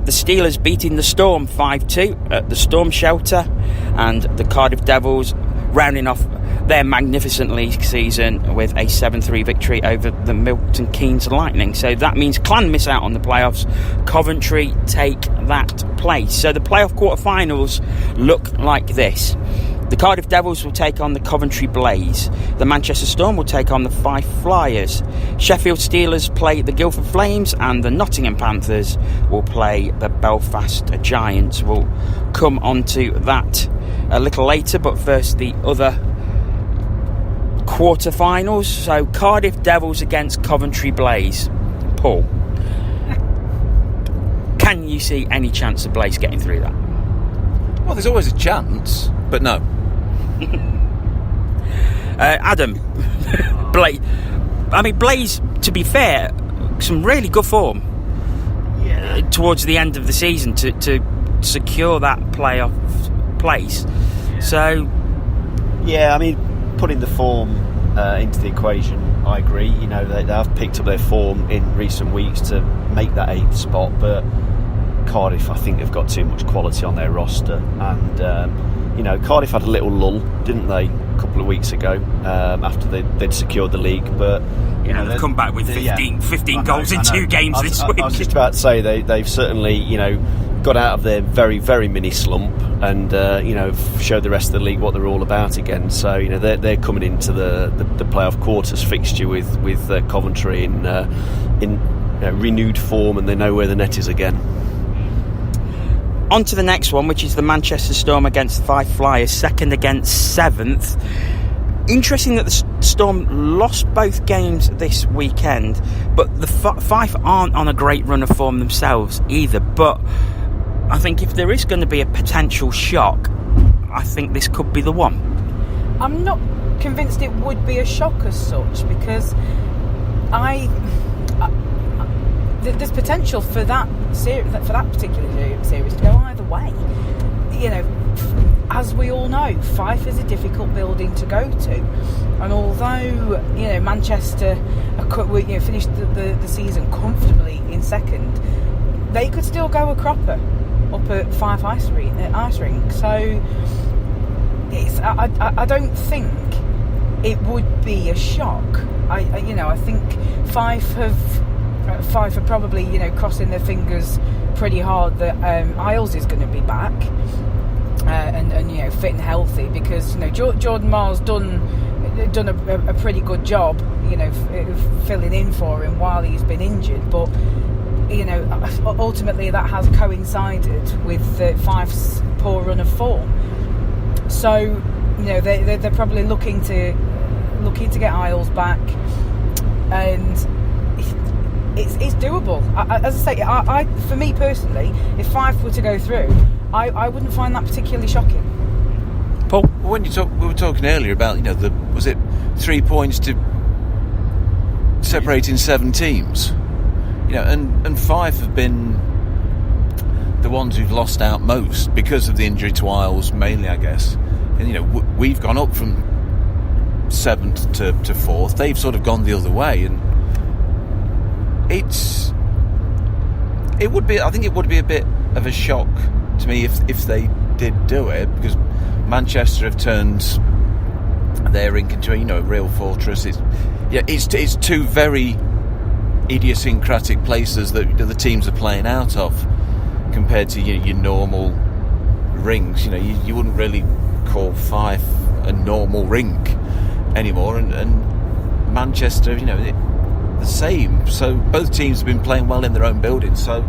[SPEAKER 1] The Steelers beating the Storm 5-2 at the Storm Shelter. And the Cardiff Devils rounding off their magnificent league season with a 7-3 victory over the Milton Keynes Lightning. So that means Clan miss out on the playoffs. Coventry take that place. So the playoff quarterfinals look like this. The Cardiff Devils will take on the Coventry Blaze. The Manchester Storm will take on the Fife Flyers. Sheffield Steelers play the Guildford Flames, and the Nottingham Panthers will play the Belfast Giants. We'll come on to that a little later, but first the other quarterfinals. So Cardiff Devils against Coventry Blaze. Paul, can you see any chance of Blaze getting through that?
[SPEAKER 2] Well, there's always a chance, but no.
[SPEAKER 1] Adam, Blaze, to be fair, some really good form towards the end of the season to secure that playoff place. So,
[SPEAKER 4] yeah, I mean, putting the form into the equation, I agree. They have picked up their form in recent weeks to make that 8th spot, but Cardiff, I think, have got too much quality on their roster, and Cardiff had a little lull, didn't they, a couple of weeks ago, after they'd secured the league, but
[SPEAKER 1] they've come back with 15 goals in 2 games this week.
[SPEAKER 4] I was just about to say they've certainly got out of their very, very mini slump, and showed the rest of the league what they're all about again. So they're coming into the playoff quarters fixture with Coventry in renewed form, and they know where the net is again.
[SPEAKER 1] On to the next one, which is the Manchester Storm against the Fife Flyers, 2nd against 7th. Interesting that the Storm lost both games this weekend, but the Fife aren't on a great run of form themselves either. But I think if there is going to be a potential shock, I think this could be the one.
[SPEAKER 3] I'm not convinced it would be a shock as such, because there's potential for that particular series to go either way. As we all know, Fife is a difficult building to go to, and although Manchester finished the season comfortably in 2nd, they could still go a cropper up at Fife Ice Rink. So I don't think it would be a shock. I think Fife are probably crossing their fingers pretty hard that Isles is going to be back and fit and healthy, because Jordan Miles done a pretty good job filling in for him while he's been injured, but ultimately that has coincided with Fife's poor run of form. So they're probably looking to get Isles back, and it's doable. As I say, for me personally, if Fife were to go through, I wouldn't find that particularly shocking.
[SPEAKER 2] Paul, when we were talking earlier about was it 3 points to separating 7 teams, and Fife have been the ones who've lost out most because of the injury to Isles mainly, I guess. And we've gone up from 7th to 4th. They've sort of gone the other way, and I think it would be a bit of a shock to me if they did do it, because Manchester have turned their rink into a real fortress. It's 2 very idiosyncratic places that the teams are playing out of, compared to your normal rings. You wouldn't really call Fife a normal rink anymore, and Manchester, the same. So both teams have been playing well in their own building, so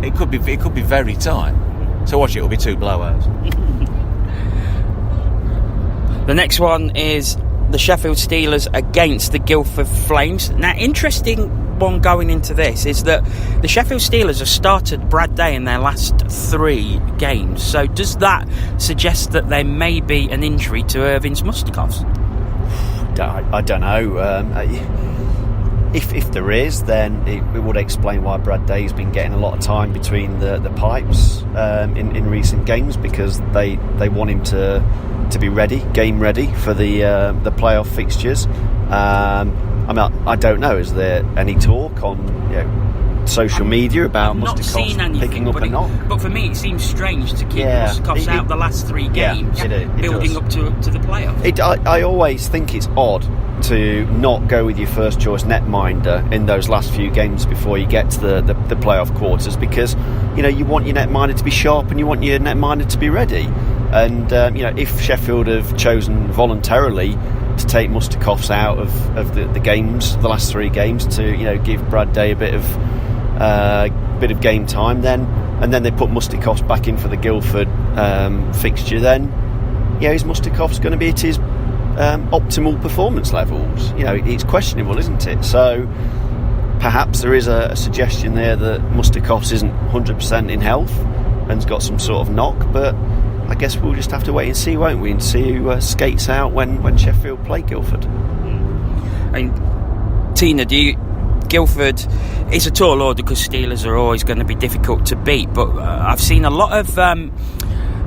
[SPEAKER 2] it could be very tight. So watch it will be 2 blowouts.
[SPEAKER 1] The next one is the Sheffield Steelers against the Guildford Flames. Now, interesting one going into this is that the Sheffield Steelers have started Brad Day in their last 3 games. So does that suggest that there may be an injury to Irvin's Mustikovs?
[SPEAKER 4] I don't know. If there is, then it would explain why Brad Day's been getting a lot of time between the pipes in recent games, because they want him to be ready, game ready for the playoff fixtures. I don't know. Is there any talk on social media about Mustikovs picking up a knock?
[SPEAKER 1] But for me, it seems strange to keep Mustikovs out the last 3 games, building up to the playoffs.
[SPEAKER 4] I always think it's odd to not go with your first choice netminder in those last few games before you get to the playoff quarters, because you want your netminder to be sharp and you want your netminder to be ready. And if Sheffield have chosen voluntarily to take Mustikovs out of the games, the last 3 games, to give Brad Day a bit of game time, then they put Mustikovs back in for the Guildford fixture, then is Mustikovs going to be at his optimal performance levels? It's questionable, isn't it? So perhaps there is a suggestion there that Mustikovs isn't 100% in health and's got some sort of knock, but I guess we'll just have to wait and see, won't we, and see who skates out when Sheffield play Guildford.
[SPEAKER 1] Tina, Guildford is a tall order because Steelers are always going to be difficult to beat, but I've seen a lot of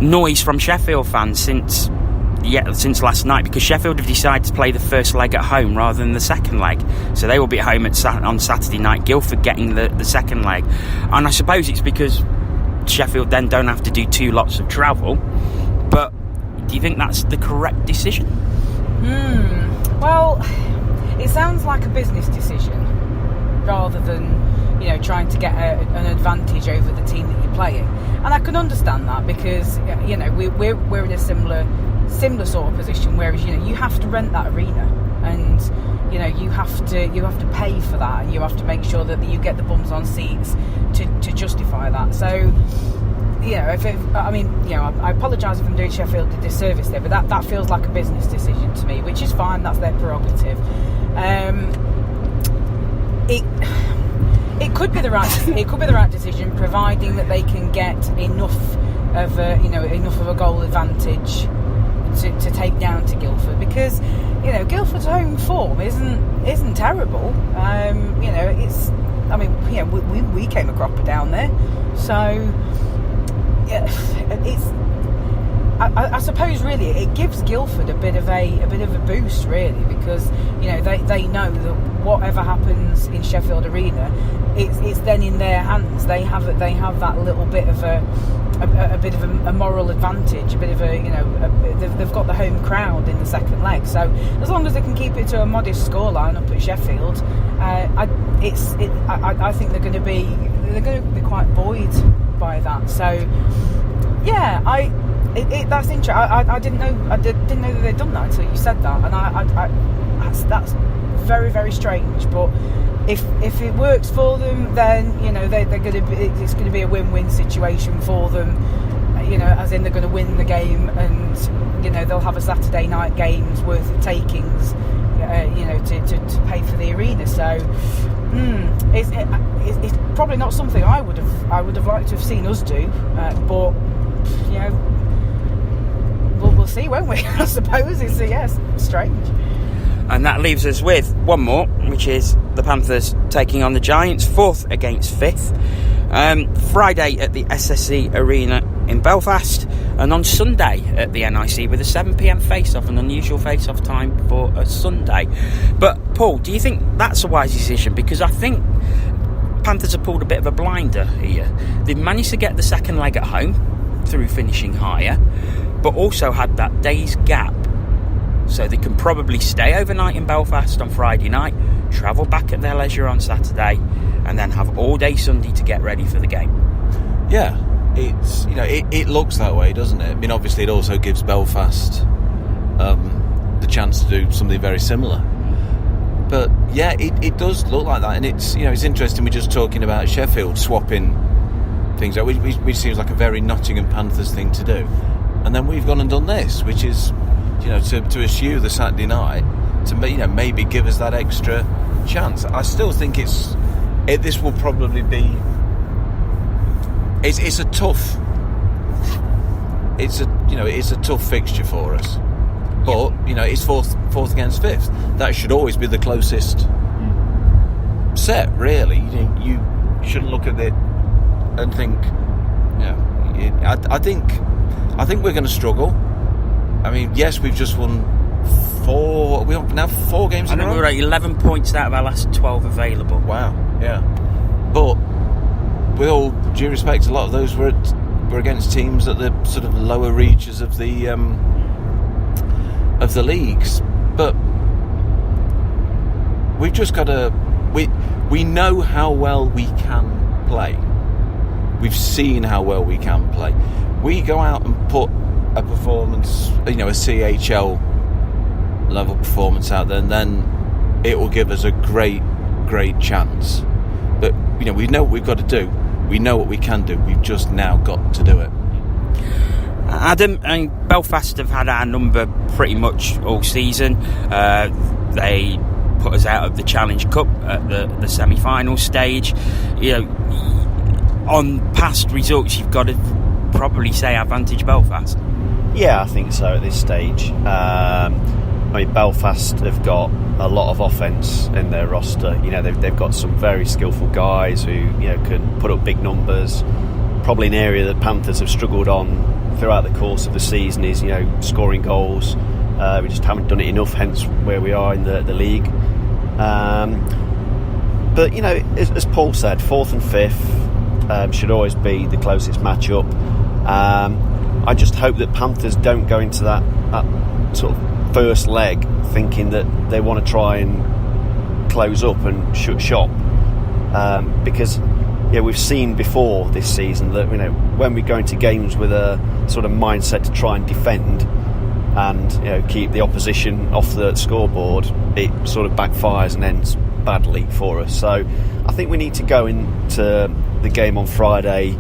[SPEAKER 1] noise from Sheffield fans since last night, because Sheffield have decided to play the first leg at home rather than the second leg, so they will be at home on Saturday night, Guildford getting the second leg. And I suppose it's because Sheffield then don't have to do 2 lots of travel, but do you think that's the correct decision?
[SPEAKER 3] Well, it sounds like a business decision rather than trying to get an advantage over the team that you're playing, and I can understand that, because we're in a similar sort of position, whereas you have to rent that arena, and you have to pay for that, and you have to make sure that you get the bums on seats to justify that. So I apologise if I'm doing Sheffield a disservice there, but that feels like a business decision to me, which is fine. That's their prerogative. It could be the right decision, providing that they can get enough of a goal advantage to take down to Guildford, because Guildford's home form isn't terrible. We came a cropper down there, so I suppose really it gives Guildford a bit of a boost, really, because they know that whatever happens in Sheffield Arena, it's then in their hands. They have that little bit of a moral advantage, a bit of they've got the home crowd in the second leg. So as long as they can keep it to a modest scoreline up at Sheffield, I think they're going to be quite buoyed by that. So yeah, that's interesting. I didn't know that they'd done that until you said that, and that's very, very strange. But if it works for them, then it's going to be a win-win situation for them. As in they're going to win the game, and they'll have a Saturday night games worth of takings, to pay for the arena. So it's probably not something I would have liked to have seen us do, but we'll see, won't we? I suppose it's strange.
[SPEAKER 1] And that leaves us with one more, which is the Panthers taking on the Giants, 4th against 5th. Friday at the SSE Arena in Belfast, and on Sunday at the NIC with a 7pm face-off, an unusual face-off time for a Sunday. But Paul, do you think that's a wise decision? Because I think Panthers have pulled a bit of a blinder here. They've managed to get the second leg at home through finishing higher, but also had that day's gap. So they can probably stay overnight in Belfast on Friday night, travel back at their leisure on Saturday, and then have all day Sunday to get ready for the game.
[SPEAKER 2] Yeah, it's it looks that way, doesn't it? I mean, obviously it also gives Belfast the chance to do something very similar. But yeah, it does look like that, and it's interesting. We're just talking about Sheffield swapping things out, which seems like a very Nottingham Panthers thing to do, and then we've gone and done this, which is to eschew the Saturday night, to maybe give us that extra chance. I still think this will probably be. It's a tough fixture for us, but it's fourth against 5th. That should always be the closest set, really. You shouldn't look at it and think, I think we're going to struggle. I mean, yes, we've just won 4. We have now 4 games in a row.
[SPEAKER 1] We're at 11 points out of our last 12 available.
[SPEAKER 2] Wow, yeah. But with all due respect, a lot of those were against teams at the sort of lower reaches of the leagues. But we've just got to. We know how well we can play. We've seen how well we can play. We go out and put a performance, a CHL level performance out there, and then it will give us a great chance. But we know what we've got to do. We know what we can do. We've just now got to do it.
[SPEAKER 1] Adam, Belfast have had our number pretty much all season. They put us out of the Challenge Cup at the semi-final stage. On past results, you've got to probably say advantage Belfast.
[SPEAKER 4] Yeah, I think so at this stage. Belfast have got a lot of offence in their roster. They've got some very skillful guys who can put up big numbers. Probably an area that Panthers have struggled on throughout the course of the season is scoring goals. We just haven't done it enough, hence where we are in the league. But as Paul said, 4th and 5th should always be the closest matchup. I just hope that Panthers don't go into that sort of first leg thinking that they want to try and close up and shut shop, because we've seen before this season that when we go into games with a sort of mindset to try and defend and keep the opposition off the scoreboard, it sort of backfires and ends badly for us. So I think we need to go into the game on Friday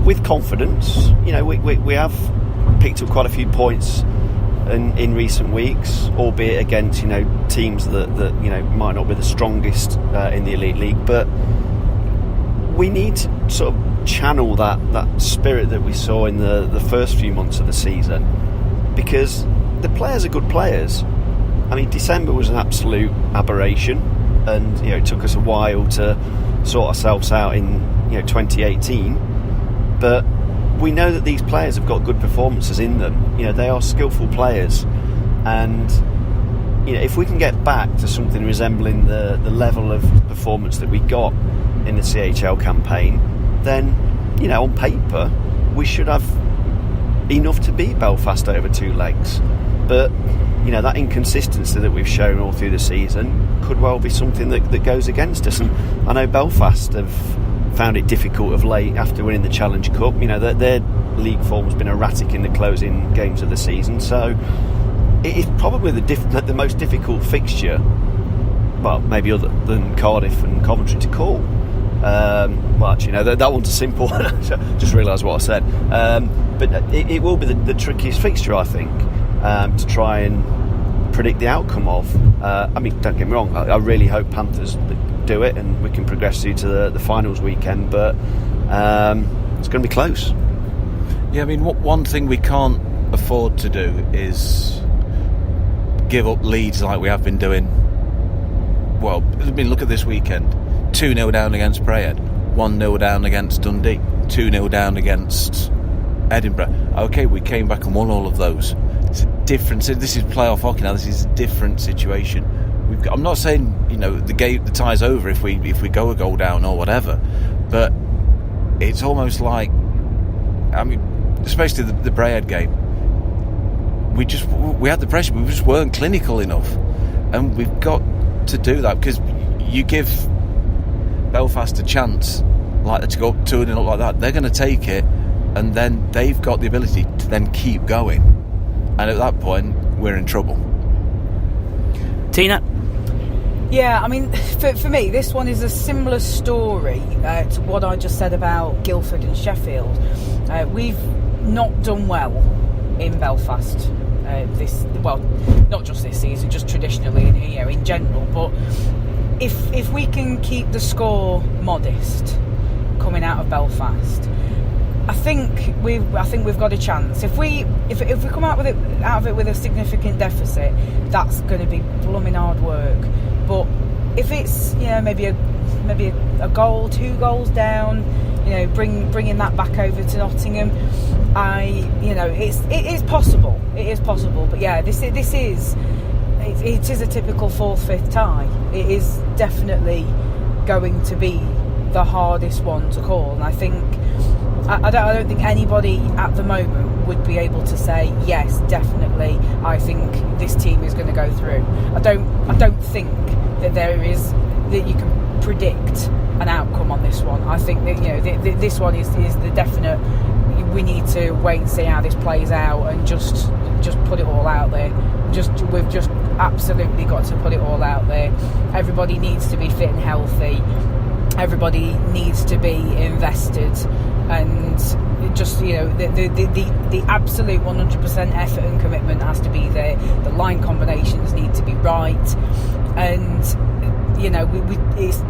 [SPEAKER 4] with confidence. We have picked up quite a few points in recent weeks, albeit against teams that might not be the strongest in the Elite League, but we need to sort of channel that spirit that we saw in the first few months of the season, because the players are good players. I mean, December was an absolute aberration, and it took us a while to sort ourselves out in 2018, but we know that these players have got good performances in them. You know, they are skillful players, and you know, if we can get back to something resembling the level of performance that we got in the CHL campaign, then, you know, on paper we should have enough to beat Belfast over 2 legs. But you know, that inconsistency that we've shown all through the season could well be something that goes against us. And I know Belfast have found it difficult of late after winning the Challenge Cup. You know, their league form has been erratic in the closing games of the season, so it is probably the most difficult fixture, well, maybe other than Cardiff and Coventry, to call. Well, actually, no, that one's a simple one. I just realised what I said. But it will be the trickiest fixture, I think, to try and predict the outcome of. I mean, don't get me wrong, I really hope Panthers do it and we can progress through to the finals weekend, but it's going to be close.
[SPEAKER 2] Yeah, I mean, one thing we can't afford to do is give up leads like we have been doing. Well, I mean, look at this weekend. 2-0 down against Prayhead, 1-0 down against Dundee, 2-0 down against Edinburgh. Okay, we came back and won all of those. It's a different. This is playoff hockey now. This is a different situation. I'm not saying, you know, the tie's over if we go a goal down or whatever, but it's almost like, I mean, especially the Prayhead game. We had the pressure, but we just weren't clinical enough, and we've got to do that, because you give Belfast a chance like that to go up 2-0 up like that, they're going to take it, and then they've got the ability to then keep going, and at that point we're in trouble.
[SPEAKER 1] Tina?
[SPEAKER 3] Yeah, I mean, for me, this one is a similar story to what I just said about Guildford and Sheffield. We've not done well in Belfast not just this season, just traditionally, you know, in general. But if we can keep the score modest coming out of Belfast, I think we've got a chance. If we come out of it with a significant deficit, that's going to be blooming hard work. But if it's, you know, maybe a goal, 2 goals down, you know, bringing that back over to Nottingham, it is possible. It is possible. But yeah, it is a typical 4th-5th tie. It is definitely going to be the hardest one to call, and I think I don't think anybody at the moment would be able to say yes, definitely, I think this team is going to go through. I don't think that that you can predict an outcome on this one. I think that, you know, this one is the definite. We need to wait and see how this plays out, and just put it all out there. We've just absolutely got to put it all out there. Everybody needs to be fit and healthy. Everybody needs to be invested, and just, you know, the absolute 100% effort and commitment has to be there. The line combinations need to be right, and you know, it's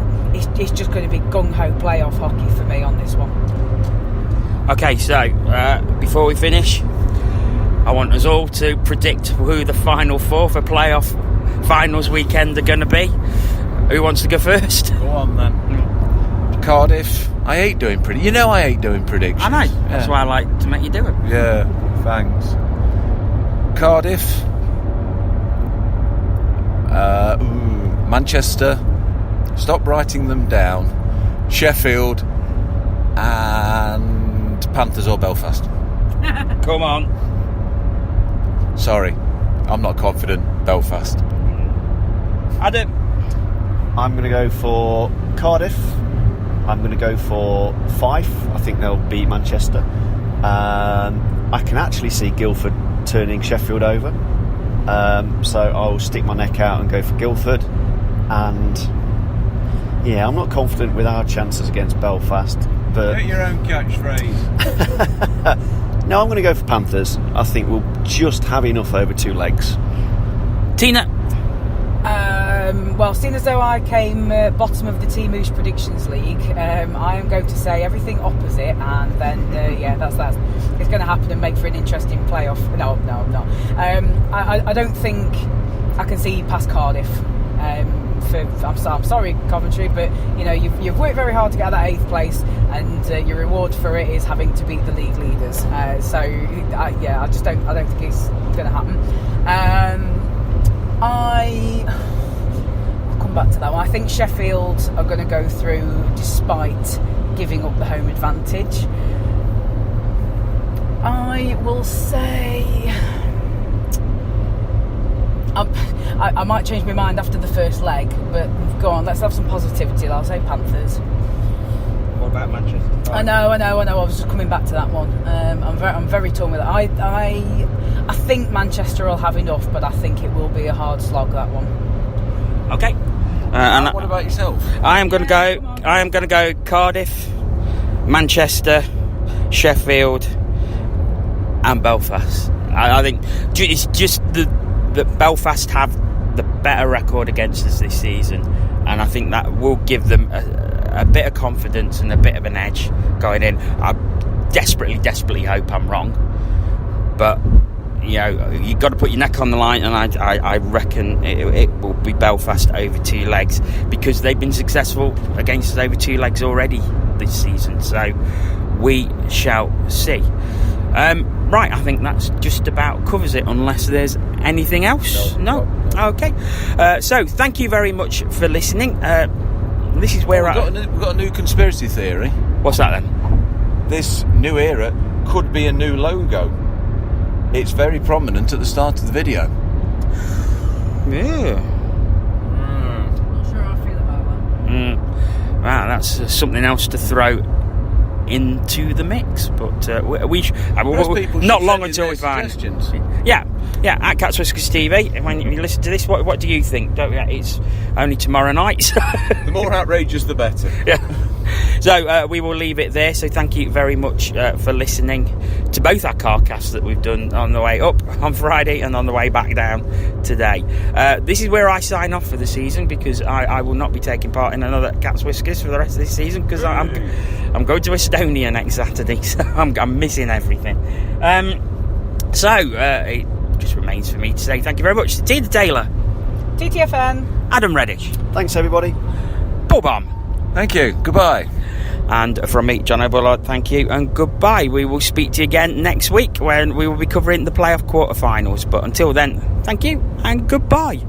[SPEAKER 3] just going to be gung-ho playoff hockey for me on this one.
[SPEAKER 1] Okay, so before we finish, I want us all to predict who the final 4 for playoff finals weekend are going to be. Who wants to go first?
[SPEAKER 2] Go on then. Cardiff. I hate doing predictions. You know I hate doing predictions.
[SPEAKER 1] I know. That's why I like to make you do it.
[SPEAKER 2] Yeah, thanks. Cardiff. Manchester. Stop writing them down. Sheffield. And Panthers or Belfast.
[SPEAKER 1] Come on.
[SPEAKER 2] Sorry, I'm not confident. Belfast.
[SPEAKER 1] Adam.
[SPEAKER 4] I'm going to go for Cardiff. I'm going to go for Fife. I think they'll beat Manchester. I can actually see Guildford turning Sheffield over. So I'll stick my neck out and go for Guildford. And yeah, I'm not confident with our chances against Belfast. But
[SPEAKER 2] get your own catchphrase.
[SPEAKER 4] No, I'm going to go for Panthers. I think we'll just have enough over 2 legs.
[SPEAKER 1] Tina.
[SPEAKER 3] Well, seeing as though I came bottom of the T-Moose Predictions League, I am going to say everything opposite, and then that's it's going to happen and make for an interesting playoff. No, I'm not. I don't think I can see past Cardiff. I'm sorry, Coventry, but you know you've worked very hard to get that 8th place, and your reward for it is having to beat the league leaders. I don't think it's going to happen. I'll come back to that one. I think Sheffield are going to go through despite giving up the home advantage. I will say I might change my mind after the first leg, but go on, let's have some positivity. I'll say Panthers.
[SPEAKER 1] What about Manchester?
[SPEAKER 3] I know. I was just coming back to that one. I'm very torn with it. I think Manchester will have enough, but I think it will be a hard slog, that one.
[SPEAKER 1] Okay.
[SPEAKER 2] And what about yourself?
[SPEAKER 1] I am going to go Cardiff, Manchester, Sheffield, and Belfast. I think it's just that Belfast have the better record against us this season, and I think that will give them a bit of confidence and a bit of an edge going in. I desperately hope I'm wrong, but you know, you've got to put your neck on the line, and I reckon it will be Belfast over 2 legs, because they've been successful against us over 2 legs already this season, so we shall see. Right, I think that's just about covers it, unless there's anything else. No? Okay. So, thank you very much for listening. This is where
[SPEAKER 2] we've got a new conspiracy theory.
[SPEAKER 1] What's that then?
[SPEAKER 2] This new era could be a new logo. It's very prominent at the start of the video.
[SPEAKER 1] Yeah.
[SPEAKER 3] Not sure how I feel about that.
[SPEAKER 1] Wow, that's something else to throw into the mix, but not long until we find. Yeah, at Cats Whiskers TV. When you listen to this, what do you think? It's only tomorrow night. So.
[SPEAKER 2] The more outrageous, the better.
[SPEAKER 1] Yeah. So we will leave it there. So thank you very much for listening to both our Carcasts that we've done on the way up on Friday and on the way back down today. This is where I sign off for the season, because I will not be taking part in another Cats Whiskers for the rest of this season, because I'm going to Estonia next Saturday, so I'm missing everything. It just remains for me to say thank you very much to Tina Taylor,
[SPEAKER 3] TTFN,
[SPEAKER 1] Adam Reddish,
[SPEAKER 4] Thanks, everybody.
[SPEAKER 1] Balm.
[SPEAKER 2] Thank you. Goodbye.
[SPEAKER 3] And from me, Jono Bullard, thank you and goodbye. We will speak to you again next week when we will be covering the playoff quarterfinals. But until then, thank you and goodbye.